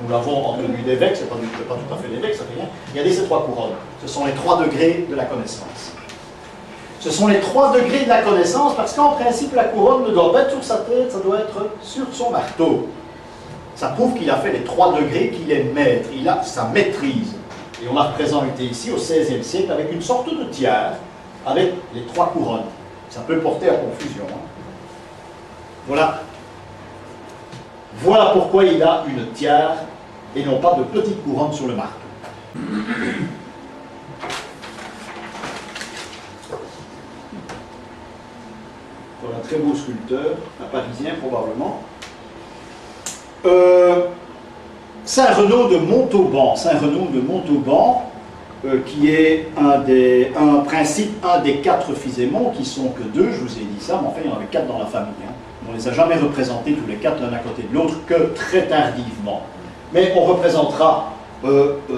Nous l'avons en tenue d'évêque, c'est pas tout à fait l'évêque, ça fait rien. Regardez ces trois couronnes. Ce sont les 3 degrés de la connaissance. Ce sont les 3 degrés de la connaissance, parce qu'en principe, la couronne ne doit pas être sur sa tête, ça doit être sur son marteau. Ça prouve qu'il a fait les 3 degrés, qu'il est maître, il a sa maîtrise. Et on l'a représenté ici au XVIe siècle avec une sorte de tiare, avec les 3 couronnes. Ça peut porter à confusion. Voilà. Voilà pourquoi il a une tiare et non pas de petite couronne sur le marteau. très beau sculpteur, un Parisien probablement. Saint-Renaud de Montauban, qui est un des 4 Fisémons, qui sont que 2, je vous ai dit ça, mais enfin il y en avait 4 dans la famille. Hein. On ne les a jamais représentés tous les 4 l'un à côté de l'autre que très tardivement. Mais on représentera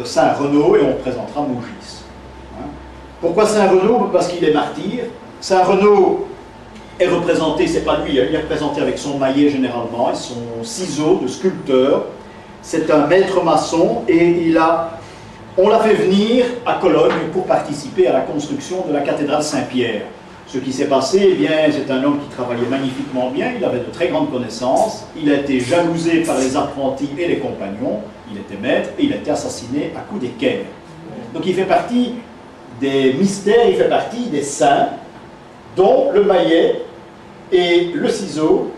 Saint-Renaud et on représentera Maugis. Hein. Pourquoi Saint-Renaud? Parce qu'il est martyr. Saint-Renaud est représenté, c'est pas lui, il est représenté avec son maillet généralement et son ciseau de sculpteur. C'est un maître maçon et on l'a fait venir à Cologne pour participer à la construction de la cathédrale Saint-Pierre. Ce qui s'est passé, eh bien, c'est un homme qui travaillait magnifiquement bien, il avait de très grandes connaissances, il a été jalousé par les apprentis et les compagnons, il était maître et il a été assassiné à coups d'équerre. Donc il fait partie des mystères, il fait partie des saints, dont le maillet et le ciseau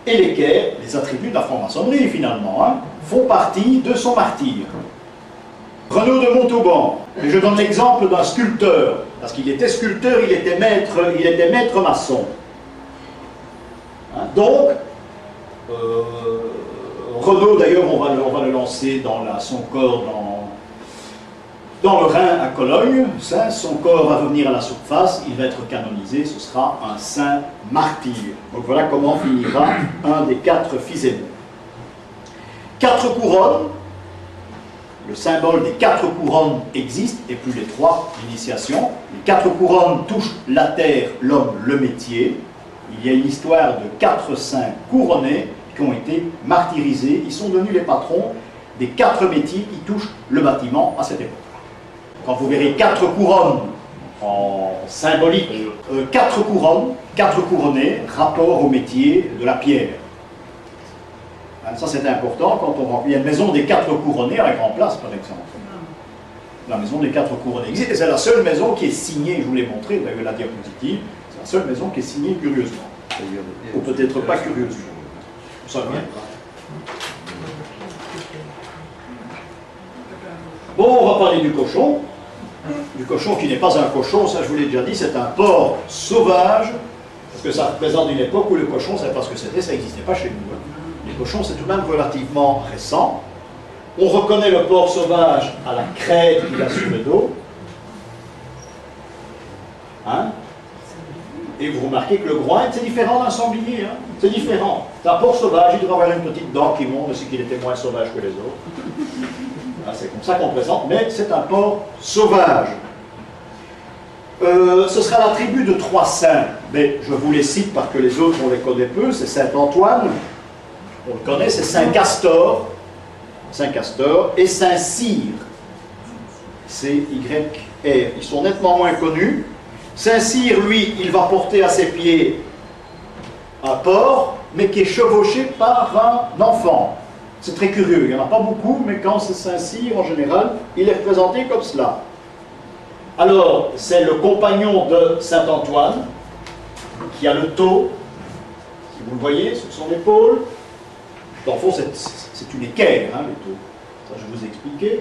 et l'équerre, les attributs de la franc-maçonnerie finalement, hein, font partie de son martyre. Renaud de Montauban, et je donne l'exemple d'un sculpteur, parce qu'il était sculpteur, il était maître maçon. Hein, donc, Renaud d'ailleurs, on va le lancer dans son corps dans le Rhin à Cologne, son corps va revenir à la surface, il va être canonisé, ce sera un saint martyr. Donc voilà comment finira un des 4 Fisémons. 4 couronnes, le symbole des 4 couronnes existe, et plus les 3 d'initiation. Les 4 couronnes touchent la terre, l'homme, le métier. Il y a une histoire de 4 saints couronnés qui ont été martyrisés, ils sont devenus les patrons des 4 métiers qui touchent le bâtiment à cette époque. Quand vous verrez 4 couronnes en symbolique, 4 couronnes, 4 couronnés, rapport au métier de la pierre. Ça c'est important, quand il y a une maison des 4 couronnés à la Grand Place par exemple. La maison des 4 couronnés existe, et c'est la seule maison qui est signée, je vous l'ai montré, vous avez la diapositive, c'est la seule maison qui est signée curieusement. Ou peut-être pas curieusement. Ça viendra. Bon, on va parler du cochon. Du cochon qui n'est pas un cochon, ça je vous l'ai déjà dit, c'est un porc sauvage, parce que ça représente une époque où le cochon, c'est pas ce que c'était, ça n'existait pas chez nous. Hein. Les cochons, c'est tout de même relativement récent. On reconnaît le porc sauvage à la crête qu'il a sur le dos. Hein? Et vous remarquez que le groin, c'est différent d'un sanglier. Hein? C'est différent. C'est un porc sauvage, il devrait avoir une petite dent qui monte, c'est qu'il était moins sauvage que les autres. C'est comme ça qu'on présente, mais c'est un porc sauvage. Ce sera la tribu de 3 saints, mais je vous les cite parce que les autres on les connaît peu. C'est Saint-Antoine, on le connaît, c'est Saint-Castor, et Saint-Cyr, C-Y-R. Ils sont nettement moins connus. Saint-Cyr, lui, il va porter à ses pieds un porc, mais qui est chevauché par un enfant. C'est très curieux, il n'y en a pas beaucoup, mais quand c'est Saint-Cyr, en général, il est représenté comme cela. Alors, c'est le compagnon de Saint-Antoine, qui a le tau, si vous le voyez, sur son épaule. Dans le fond, c'est une équerre, hein, le tau. Ça, je vous ai expliqué.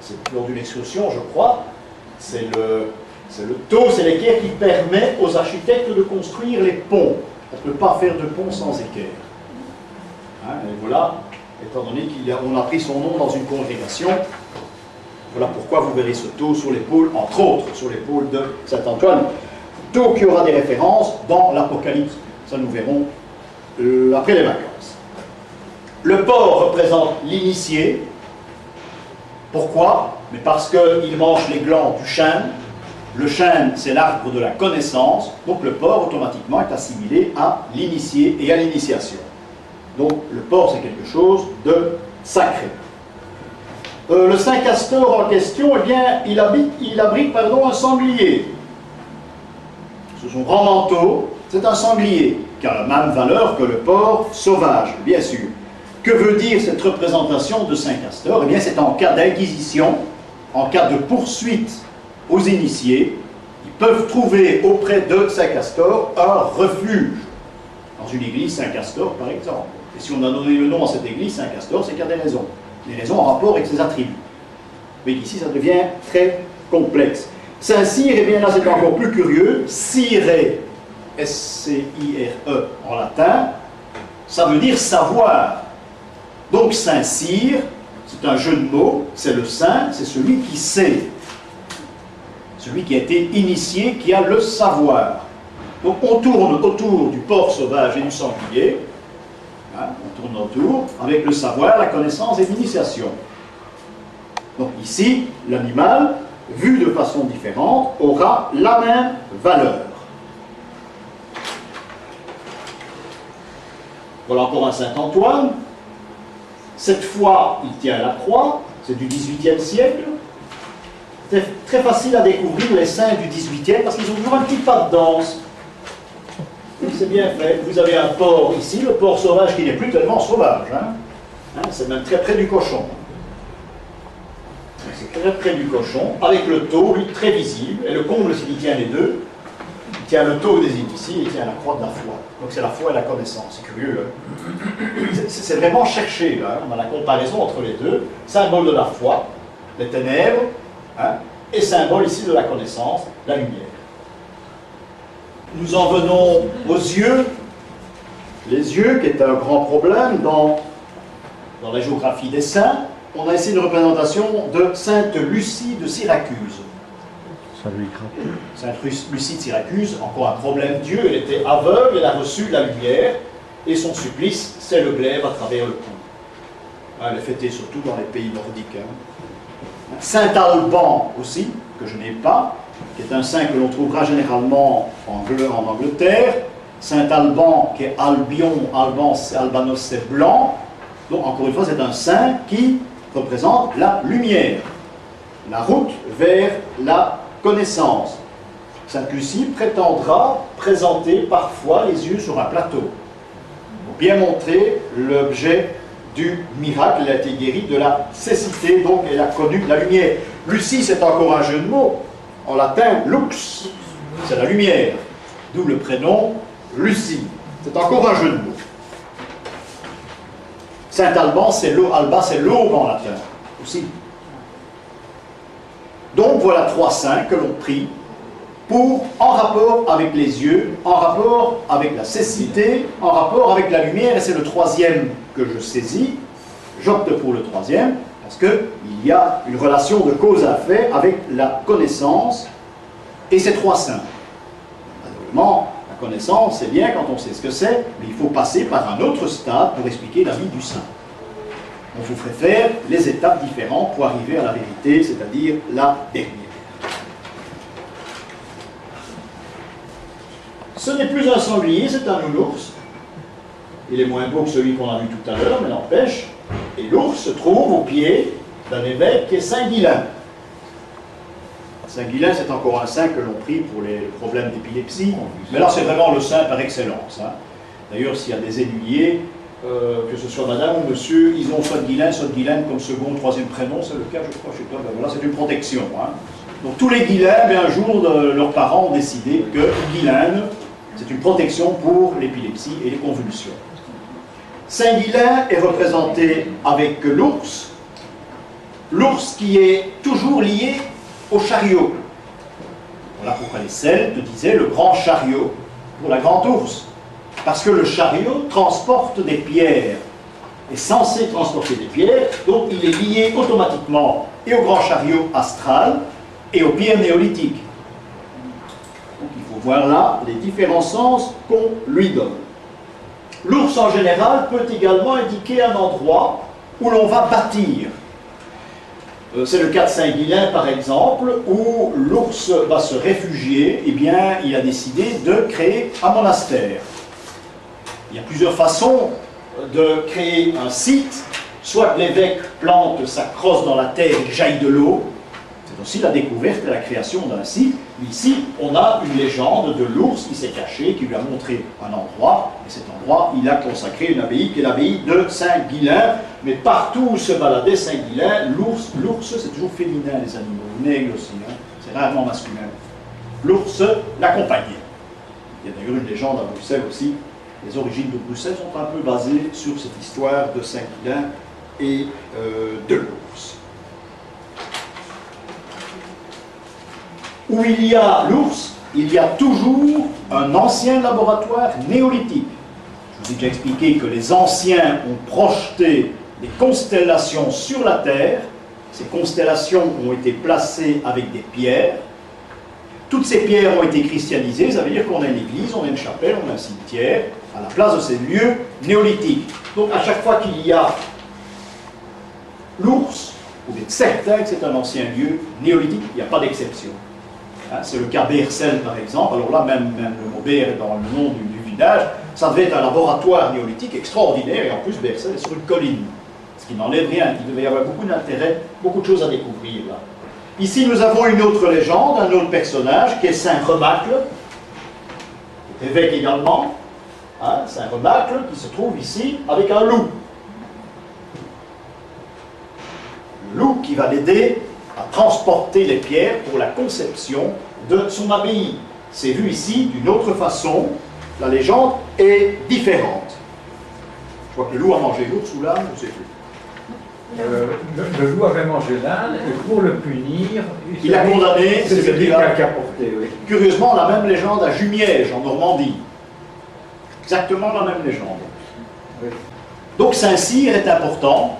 C'est lors d'une excursion, je crois. C'est le tau, c'est l'équerre qui permet aux architectes de construire les ponts. On ne peut pas faire de pont sans équerre. Hein, et voilà. Étant donné qu'on a pris son nom dans une congrégation, voilà pourquoi vous verrez ce tau sur l'épaule, entre autres, sur l'épaule de Saint-Antoine. Tau qui aura des références dans l'Apocalypse. Ça, nous verrons après les vacances. Le porc représente l'initié. Pourquoi? Mais parce qu'il mange les glands du chêne. Le chêne, c'est l'arbre de la connaissance. Donc le porc, automatiquement, est assimilé à l'initié et à l'initiation. Donc le porc, c'est quelque chose de sacré. Le saint Castor en question, eh bien, il abrite un sanglier. Sous son grand manteau, c'est un sanglier, qui a la même valeur que le porc sauvage, bien sûr. Que veut dire cette représentation de saint Castor? Eh bien, c'est en cas d'inquisition, en cas de poursuite aux initiés, ils peuvent trouver auprès de saint Castor un refuge. Dans une église Saint-Castor, par exemple. Et si on a donné le nom à cette église Saint-Castor, c'est qu'il y a des raisons. Des raisons en rapport avec ses attributs. Mais ici, ça devient très complexe. Saint-Cyr, eh bien là, c'est encore plus curieux. Cyré S-C-I-R-E en latin, ça veut dire savoir. Donc Saint-Cyr, c'est un jeu de mots, c'est le saint, c'est celui qui sait. Celui qui a été initié, qui a le savoir. Donc on tourne autour du porc sauvage et du sanglier, hein, on tourne autour avec le savoir, la connaissance et l'initiation. Donc ici, l'animal, vu de façon différente, aura la même valeur. Voilà encore un Saint-Antoine. Cette fois, il tient la croix, c'est du XVIIIe siècle. C'est très facile à découvrir les saints du XVIIIe parce qu'ils ont toujours un petit pas de danse. C'est bien fait. Vous avez un porc ici, le porc sauvage qui n'est plus tellement sauvage. C'est même très près du cochon. C'est très près du cochon, avec le taureau, lui, très visible. Et le comble, c'est qu'il tient les deux. Il tient le taureau des initiés et il tient la croix de la foi. Donc c'est la foi et la connaissance. C'est curieux. C'est vraiment cherché. Là. On a la comparaison entre les deux. Symbole de la foi, les ténèbres, et symbole ici de la connaissance, la lumière. Nous en venons aux yeux. Les yeux, qui est un grand problème dans la géographie des saints. On a ici une représentation de Sainte Lucie de Syracuse. Sainte Lucie de Syracuse, encore un problème d'yeux, elle était aveugle, elle a reçu la lumière, et son supplice, c'est le glaive à travers le cou. Elle est fêtée surtout dans les pays nordiques. Saint Alban aussi, que je n'ai pas, qui est un saint que l'on trouvera généralement en Angleterre. Saint Alban, qui est Albion, Albanos c'est blanc. Donc encore une fois, c'est un saint qui représente la lumière, la route vers la connaissance. Sainte Lucie prétendra présenter parfois les yeux sur un plateau pour bien montrer l'objet du miracle. Elle a été guérie de la cécité, donc elle a connu la lumière. Lucie, c'est encore un jeu de mots. En latin, lux, c'est la lumière, d'où le prénom Lucie. C'est encore un jeu de mots. Saint Alban, c'est Alba, c'est l'aube en latin aussi. Donc voilà trois saints que l'on prie en rapport avec les yeux, en rapport avec la cécité, en rapport avec la lumière, et c'est le troisième que je saisis. J'opte pour le troisième, parce qu'il y a une relation de cause à effet avec la connaissance et ces trois saints. Naturellement, la connaissance, c'est bien quand on sait ce que c'est, mais il faut passer par un autre stade pour expliquer la vie du saint. On vous ferait faire les étapes différentes pour arriver à la vérité, c'est-à-dire la dernière. Ce n'est plus un sanglier, c'est un nounours. Il est moins beau que celui qu'on a vu tout à l'heure, mais n'empêche. Et l'ours se trouve au pied d'un évêque qui est Saint-Guilain. Saint-Guilain, c'est encore un saint que l'on prie pour les problèmes d'épilepsie. Mais là, c'est vraiment le saint par excellence. D'ailleurs, s'il y a des aiguillés, que ce soit madame ou monsieur, ils ont soit Guilain comme second ou troisième prénom, c'est le cas, je crois, chez toi. Ben voilà, c'est une protection. Donc tous les Guilains, un jour, leurs parents ont décidé que Guilain, c'est une protection pour l'épilepsie et les convulsions. Saint-Guilain est représenté avec l'ours, l'ours qui est toujours lié au chariot. Voilà pourquoi les Celtes disaient le grand chariot pour la grande ours. Parce que le chariot transporte des pierres, est censé transporter des pierres, donc il est lié automatiquement et au grand chariot astral et aux pierres néolithiques. Donc il faut voir là les différents sens qu'on lui donne. L'ours en général peut également indiquer un endroit où l'on va bâtir. C'est le cas de Saint-Guilain par exemple, où l'ours va se réfugier, eh bien il a décidé de créer un monastère. Il y a plusieurs façons de créer un site, soit l'évêque plante sa crosse dans la terre et jaillit de l'eau, c'est aussi la découverte et la création d'un site. Ici, on a une légende de l'ours qui s'est caché, qui lui a montré un endroit, et cet endroit, il a consacré une abbaye, qui est l'abbaye de Saint-Guilain. Mais partout où se baladait Saint-Guilain, l'ours, c'est toujours féminin, les animaux, l'aigle aussi, c'est rarement masculin. L'ours l'accompagnait. Il y a d'ailleurs une légende à Bruxelles aussi. Les origines de Bruxelles sont un peu basées sur cette histoire de Saint-Guilain et de l'ours. Où il y a l'ours, il y a toujours un ancien laboratoire néolithique. Je vous ai déjà expliqué que les anciens ont projeté des constellations sur la Terre. Ces constellations ont été placées avec des pierres. Toutes ces pierres ont été christianisées, ça veut dire qu'on a une église, on a une chapelle, on a un cimetière, à la place de ces lieux néolithiques. Donc à chaque fois qu'il y a l'ours, vous êtes certain que c'est un ancien lieu néolithique, il n'y a pas d'exception. Hein, c'est le cas Beersel par exemple, alors là même le mot Beer est dans le nom du village, ça devait être un laboratoire néolithique extraordinaire, et en plus Beersel est sur une colline, ce qui n'enlève rien, il devait y avoir beaucoup d'intérêt, beaucoup de choses à découvrir là. Ici nous avons une autre légende, un autre personnage qui est Saint Remacle, évêque également, hein, Saint Remacle qui se trouve ici avec un loup. Le loup qui va l'aider à transporter les pierres pour la conception de son abbaye. C'est vu ici d'une autre façon, la légende est différente. Je crois que le loup a mangé l'ours ou l'âne, je ne sais plus. Le loup avait mangé l'âne et pour le punir, il a condamné, c'est celui qui là. a porté. Oui. Curieusement, la même légende à Jumièges, en Normandie. Exactement la même légende. Oui. Donc Saint-Cyr est important.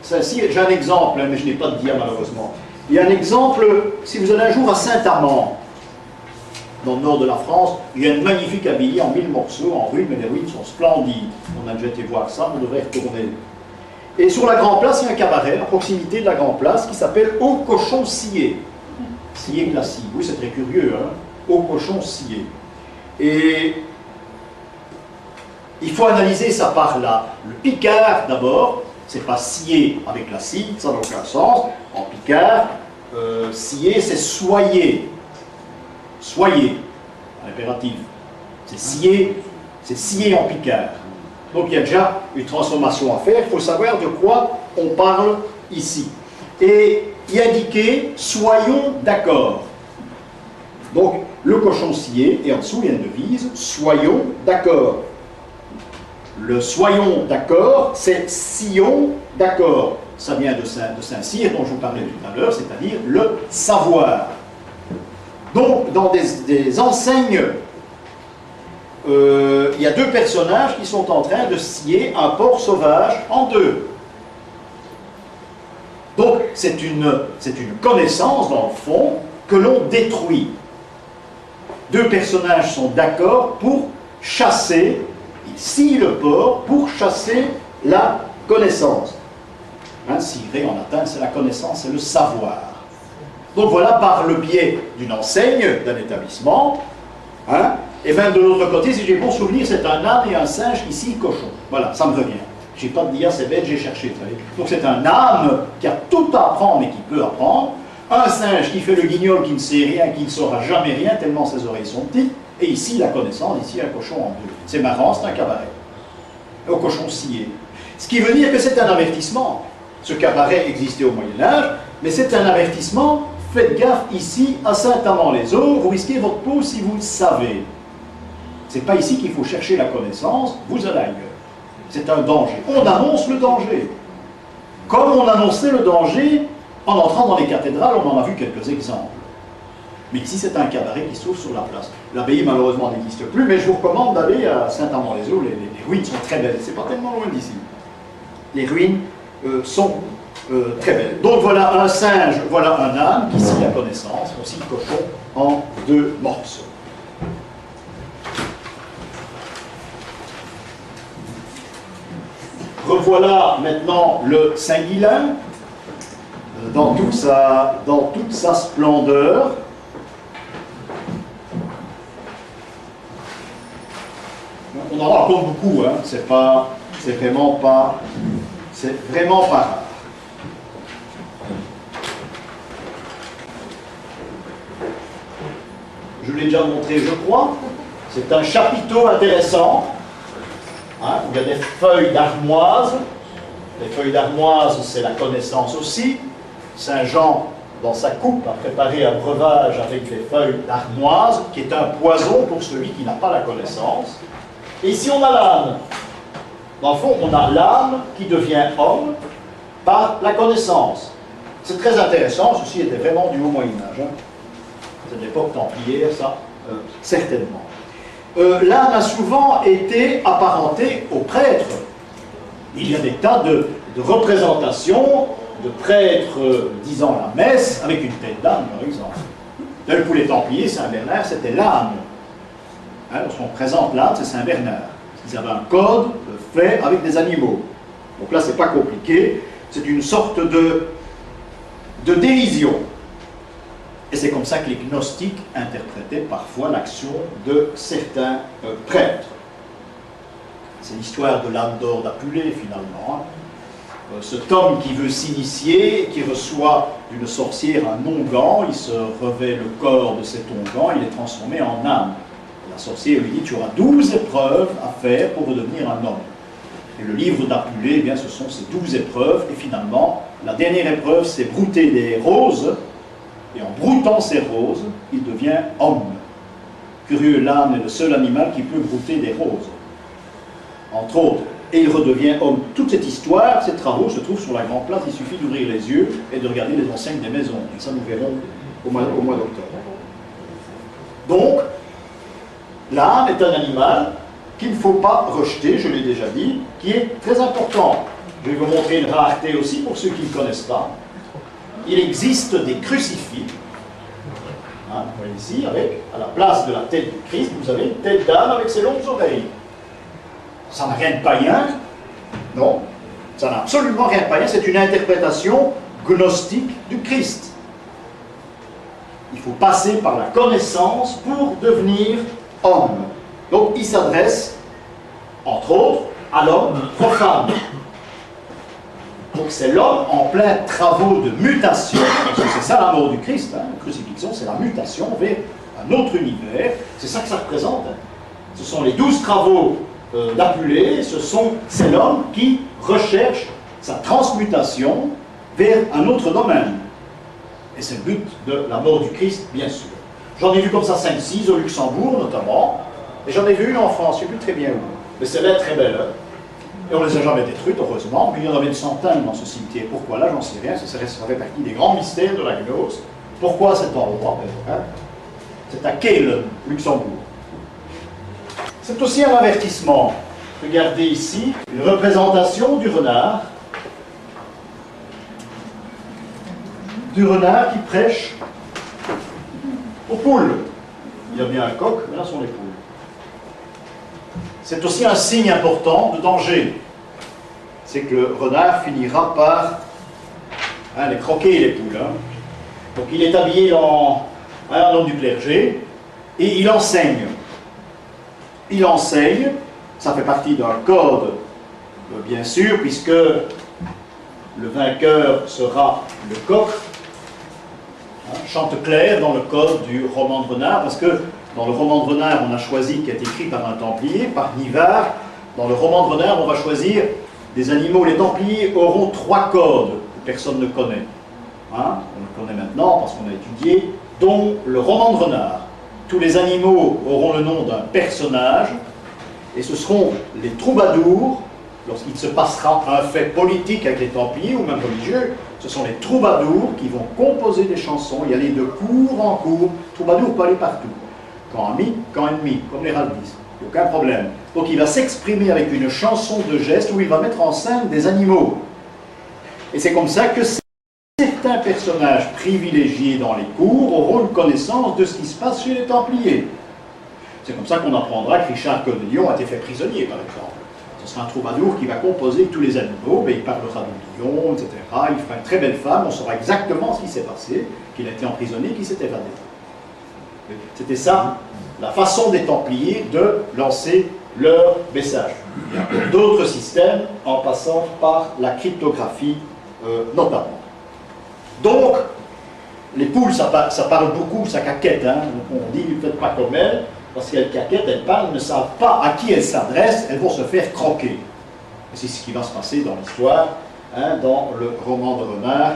Saint-Cyr, j'ai un exemple, mais je n'ai pas de dia malheureusement. Il y a un exemple, si vous allez un jour à Saint-Amand, dans le nord de la France, il y a une magnifique abbaye en 1000 morceaux, en ruine, mais les ruines sont splendides. On a déjà été voir ça, on devrait retourner. Et sur la Grand Place, il y a un cabaret à proximité de la Grand Place qui s'appelle Au Cochon Scié. Scié glacis, oui c'est très curieux, hein. Au Cochon Scié. Et il faut analyser ça par là. Le Picard d'abord, c'est pas scier avec la scie, ça n'a aucun sens. En Picard, scier c'est soyer. Soyer, impératif. C'est scier en Picard. Donc il y a déjà une transformation à faire, il faut savoir de quoi on parle ici. Et il y a indiqué « soyons d'accord ». Donc le cochon scié, et en dessous il y a une devise « soyons d'accord ». Le « soyons d'accord », c'est « sillons d'accord ». Ça vient de Saint-Cyr, dont je vous parlais tout à l'heure, c'est-à-dire le savoir. Donc dans des enseignes, il y a deux personnages qui sont en train de scier un porc sauvage en deux. Donc c'est une connaissance dans le fond que l'on détruit. Deux personnages sont d'accord pour chasser, ils scient le porc pour chasser la connaissance. Hein, scierer en latin c'est la connaissance, c'est le savoir. Donc voilà, par le biais d'une enseigne, d'un établissement, hein, et même de l'autre côté, si j'ai bon souvenir, c'est un âne et un singe qui scie le cochon. Voilà, ça me revient. J'ai pas de dia, c'est bête, j'ai cherché, vous savez. Donc c'est un âne qui a tout à apprendre et qui peut apprendre. Un singe qui fait le guignol, qui ne sait rien, qui ne saura jamais rien, tellement ses oreilles sont petites. Et ici, la connaissance, ici, un cochon en deux. C'est marrant, c'est un cabaret. Au cochon scié. Ce qui veut dire que c'est un avertissement. Ce cabaret existait au Moyen-Âge, mais c'est un avertissement. Faites gaffe ici, à Saint-Amand-les-Eaux, vous risquez votre peau si vous le savez. C'est pas ici qu'il faut chercher la connaissance, vous allez ailleurs. C'est un danger. On annonce le danger. Comme on annonçait le danger en entrant dans les cathédrales, on en a vu quelques exemples. Mais ici, c'est un cabaret qui se trouve sur la place. L'abbaye, malheureusement, n'existe plus, mais je vous recommande d'aller à Saint-Amand-les-Eaux. Les ruines sont très belles. C'est pas tellement loin d'ici. Les ruines sont très belles. Donc voilà un singe, voilà un âne qui scie la connaissance, aussi le cochon en deux morceaux. Revoilà maintenant le Saint-Guilain dans toute sa splendeur. On en raconte beaucoup, hein. C'est vraiment pas rare. Je l'ai déjà montré, je crois. C'est un chapiteau intéressant. Hein, il y a des feuilles d'armoise. Les feuilles d'armoise, c'est la connaissance aussi. Saint Jean, dans sa coupe, a préparé un breuvage avec des feuilles d'armoise, qui est un poison pour celui qui n'a pas la connaissance. Et ici, on a l'âne. Dans le fond, on a l'âne qui devient homme par la connaissance. C'est très intéressant. Ceci était vraiment du haut Moyen-Âge. Hein. C'est de l'époque templière, ça, certainement. l'âne a souvent été apparenté au prêtre. Il y a des tas de représentations de prêtres disant la messe avec une tête d'âne, par exemple. Tel pour les Templiers, Saint-Bernard, c'était l'âne. Hein, lorsqu'on présente l'âne, c'est Saint-Bernard. Ils avaient un code fait avec des animaux. Donc là, c'est pas compliqué. C'est une sorte de dérision. Et c'est comme ça que les gnostiques interprétaient parfois l'action de certains prêtres. C'est l'histoire de l'âne d'or d'Apulée, finalement. Cet homme qui veut s'initier, qui reçoit d'une sorcière un onguent, il se revêt le corps de cet onguent, il est transformé en âne. La sorcière lui dit, tu auras 12 épreuves à faire pour redevenir un homme. Et le livre d'Apulée, eh bien, ce sont ces 12 épreuves, et finalement, la dernière épreuve, c'est brouter des roses, et en broutant ces roses, il devient homme. Curieux, l'âne est le seul animal qui peut brouter des roses, entre autres. Et il redevient homme. Toute cette histoire, ces travaux se trouvent sur la grande place, il suffit d'ouvrir les yeux et de regarder les enseignes des maisons. Et ça, nous verrons au mois d'octobre. Donc, l'âne est un animal qu'il ne faut pas rejeter, je l'ai déjà dit, qui est très important. Je vais vous montrer une rareté aussi pour ceux qui ne connaissent pas. Il existe des crucifix. Hein, vous voyez ici, avec, à la place de la tête du Christ, vous avez une tête d'âne avec ses longues oreilles. Ça n'a rien de païen, non, ça n'a absolument rien de païen, c'est une interprétation gnostique du Christ. Il faut passer par la connaissance pour devenir homme. Donc il s'adresse, entre autres, à l'homme profane. Donc c'est l'homme en plein travaux de mutation, parce que c'est ça la mort du Christ, hein, la crucifixion, c'est la mutation vers un autre univers, c'est ça que ça représente. Hein. Ce sont les 12 travaux d'Apulée, c'est l'homme qui recherche sa transmutation vers un autre domaine. Et c'est le but de la mort du Christ, bien sûr. J'en ai vu comme ça 5-6 au Luxembourg, notamment, et j'en ai vu une en France, je ne sais plus très bien où. Mais celle-là est très belle. Hein. Et on ne les a jamais détruites, heureusement, mais il y en avait une centaine dans ce cimetière. Pourquoi là, j'en sais rien, ça fait partie des grands mystères de la gnose. Pourquoi cet endroit hein? C'est à Keulen, Luxembourg. C'est aussi un avertissement. Regardez ici, une représentation du renard. Du renard qui prêche aux poules. Il y a bien un coq, mais là sont les poules. C'est aussi un signe important de danger. C'est que le renard finira par les croquer, les poules. Hein. Donc il est habillé en homme du clergé et il enseigne. Il enseigne, ça fait partie d'un code, bien sûr, puisque le vainqueur sera le coq. Hein, chante clair dans le code du roman de renard, parce que dans le roman de renard, on a choisi, qui est écrit par un Templier, par Nivard, dans le roman de renard, on va choisir des animaux. Les Templiers auront 3 codes que personne ne connaît. Hein, on le connaît maintenant parce qu'on a étudié, dont le roman de renard. Tous les animaux auront le nom d'un personnage, et ce seront les troubadours, lorsqu'il se passera un fait politique avec les Templiers, ou même religieux, ce sont les troubadours qui vont composer des chansons, y aller de cours en cours. Troubadour peut aller partout, quand ami, quand ennemi, comme les ralbistes, aucun problème. Donc il va s'exprimer avec une chanson de geste où il va mettre en scène des animaux. Et c'est comme ça que certains personnages privilégiés dans les cours auront une connaissance de ce qui se passe chez les Templiers. C'est comme ça qu'on apprendra que Richard Cœur de Lion a été fait prisonnier, par exemple. Ce sera un troubadour qui va composer tous les animaux, mais il parlera de lion, etc. Il fera une très belle femme, on saura exactement ce qui s'est passé, qu'il a été emprisonné, qu'il s'est évadé. C'était ça, la façon des Templiers de lancer leur message. Il y a encore d'autres systèmes, en passant par la cryptographie notamment. Donc, les poules, ça parle beaucoup, ça caquette. Hein. On dit, ne faites pas comme elles, parce qu'elles caquettent, elles parlent, elles ne savent pas à qui elles s'adressent, elles vont se faire croquer. Et c'est ce qui va se passer dans l'histoire, hein, dans le roman de renard,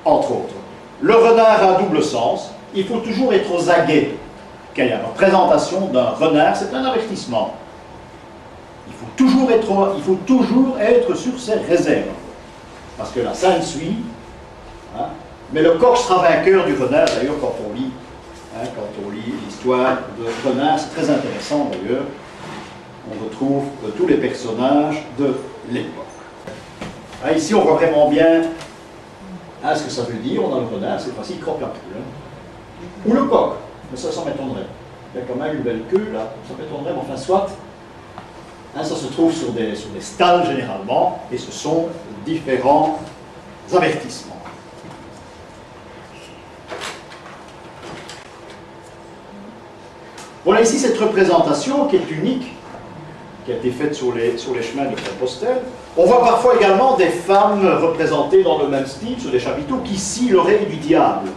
entre autres. Le renard a un double sens, il faut toujours être aux aguets. Quand il y a la présentation d'un renard, c'est un avertissement. Il faut toujours être sur ses réserves. Parce que la scène suit. Hein, mais le coq sera vainqueur du renard, d'ailleurs, quand on lit Hein, quand on lit l'histoire de Renard, c'est très intéressant d'ailleurs. On retrouve tous les personnages de l'époque. Ah, ici, on voit vraiment bien ce que ça veut dire. On a le renard, cette fois-ci, il croque la poule. Hein. Ou le coq, mais ça m'étonnerait. Il y a quand même une belle queue, là, ça m'étonnerait, mais enfin, soit. Hein, ça se trouve sur des stalles, généralement, et ce sont différents avertissements. Voilà ici cette représentation qui est unique, qui a été faite sur les chemins de Compostelle. On voit parfois également des femmes représentées dans le même style, sur des chapiteaux, qui scient l'oreille du diable.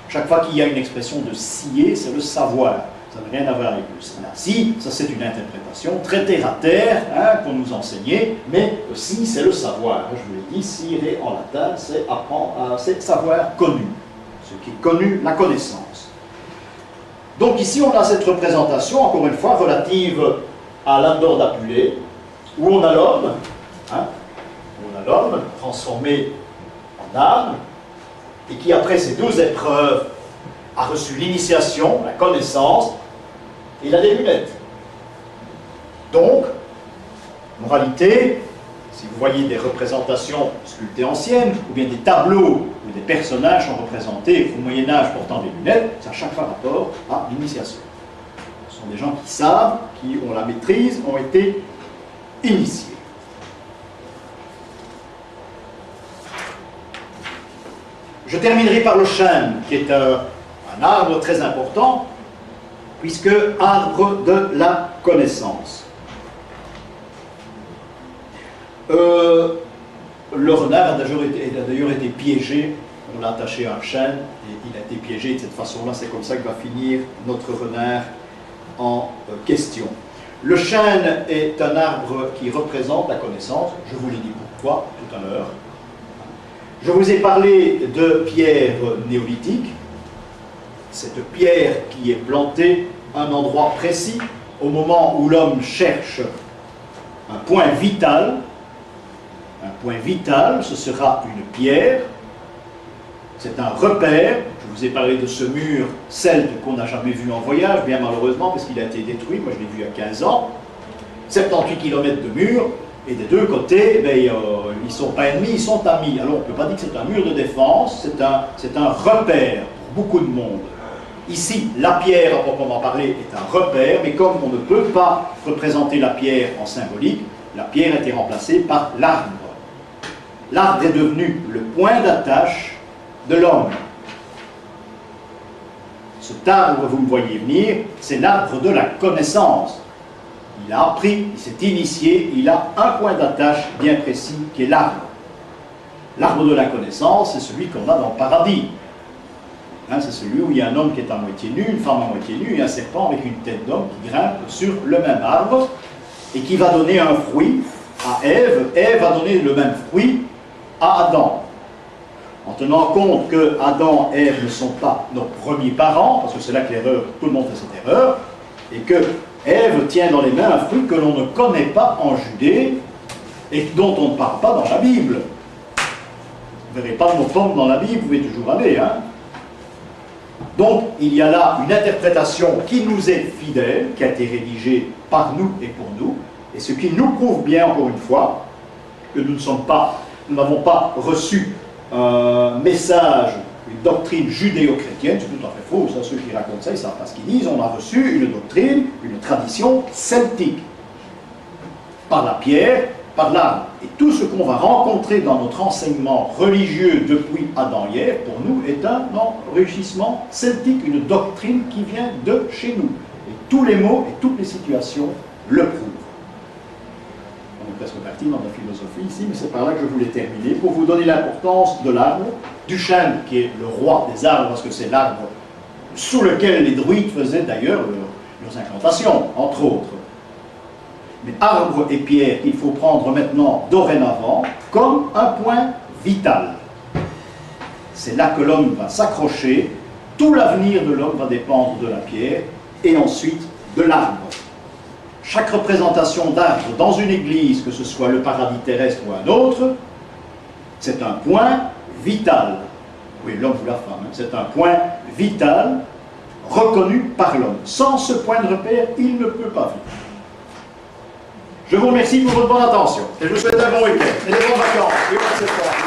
Chaque fois qu'il y a une expression de scier, c'est le savoir. Ça n'a rien à voir avec le si, ça c'est une interprétation très terre à terre, hein, qu'on nous enseignait, mais si c'est le savoir. Je vous l'ai dit, scire en latin, c'est savoir connu. Ce qui est connu, la connaissance. Donc ici on a cette représentation, encore une fois, relative à l'Andor d'Apulée, où on a l'homme, hein, transformé en âme, et qui après ces 12 épreuves a reçu l'initiation, la connaissance, et il a des lunettes. Donc, moralité, si vous voyez des représentations sculptées anciennes, ou bien des tableaux où des personnages sont représentés au Moyen-Âge portant des lunettes, ça a chaque fois rapport à l'initiation. Ce sont des gens qui savent, qui ont la maîtrise, ont été initiés. Je terminerai par le chêne, qui est un arbre très important, puisque arbre de la connaissance. Le renard a d'ailleurs été piégé, on l'a attaché à un chêne, et il a été piégé de cette façon-là, c'est comme ça que va finir notre renard en question. Le chêne est un arbre qui représente la connaissance, je vous l'ai dit pourquoi tout à l'heure. Je vous ai parlé de pierre néolithique, cette pierre qui est plantée à un endroit précis, au moment où l'homme cherche un point vital. Un point vital, ce sera une pierre, c'est un repère. Je vous ai parlé de ce mur celte qu'on n'a jamais vu en voyage, bien malheureusement, parce qu'il a été détruit, moi je l'ai vu il y a 15 ans. 78 km de mur, et des deux côtés, ils ne sont pas ennemis, ils sont amis. Alors on ne peut pas dire que c'est un mur de défense, c'est un repère pour beaucoup de monde. Ici, la pierre, à proprement parler, est un repère, mais comme on ne peut pas représenter la pierre en symbolique, la pierre a été remplacée par l'arbre. L'arbre est devenu le point d'attache de l'homme. Cet arbre, vous me voyez venir, c'est l'arbre de la connaissance. Il a appris, il s'est initié, il a un point d'attache bien précis qui est l'arbre. L'arbre de la connaissance, c'est celui qu'on a dans le paradis. Hein, c'est celui où il y a un homme qui est à moitié nu, une femme à moitié nue et un serpent avec une tête d'homme qui grimpe sur le même arbre et qui va donner un fruit à Ève. Ève va donner le même fruit à Adam. En tenant compte que Adam et Ève ne sont pas nos premiers parents, parce que c'est là que l'erreur, tout le monde fait cette erreur, et que Ève tient dans les mains un fruit que l'on ne connaît pas en Judée et dont on ne parle pas dans la Bible. Vous ne verrez pas de mots pommes dans la Bible, vous pouvez toujours aller. Hein. Donc, il y a là une interprétation qui nous est fidèle, qui a été rédigée par nous et pour nous, et ce qui nous prouve bien, encore une fois, que nous n'avons pas reçu un message, une doctrine judéo-chrétienne, c'est tout à fait faux, ça, ceux qui racontent ça, ils ne savent pas ce qu'ils disent. On a reçu une doctrine, une tradition celtique, par la pierre, par l'arbre. Et tout ce qu'on va rencontrer dans notre enseignement religieux depuis Adam et Ève, pour nous, est un enrichissement celtique, une doctrine qui vient de chez nous. Et tous les mots et toutes les situations le prouvent. On est presque parti dans la philosophie ici, mais c'est par là que je voulais terminer, pour vous donner l'importance de l'arbre, du chêne, qui est le roi des arbres, parce que c'est l'arbre sous lequel les druides faisaient d'ailleurs leurs incantations, entre autres. Mais arbre et pierre, il faut prendre maintenant, dorénavant, comme un point vital. C'est là que l'homme va s'accrocher, tout l'avenir de l'homme va dépendre de la pierre, et ensuite de l'arbre. Chaque représentation d'arbre dans une église, que ce soit le paradis terrestre ou un autre, c'est un point vital. Oui, l'homme ou la femme, hein, c'est un point vital reconnu par l'homme. Sans ce point de repère, il ne peut pas vivre. Je vous remercie pour votre bonne attention et je vous souhaite un bon week-end et des bonnes vacances.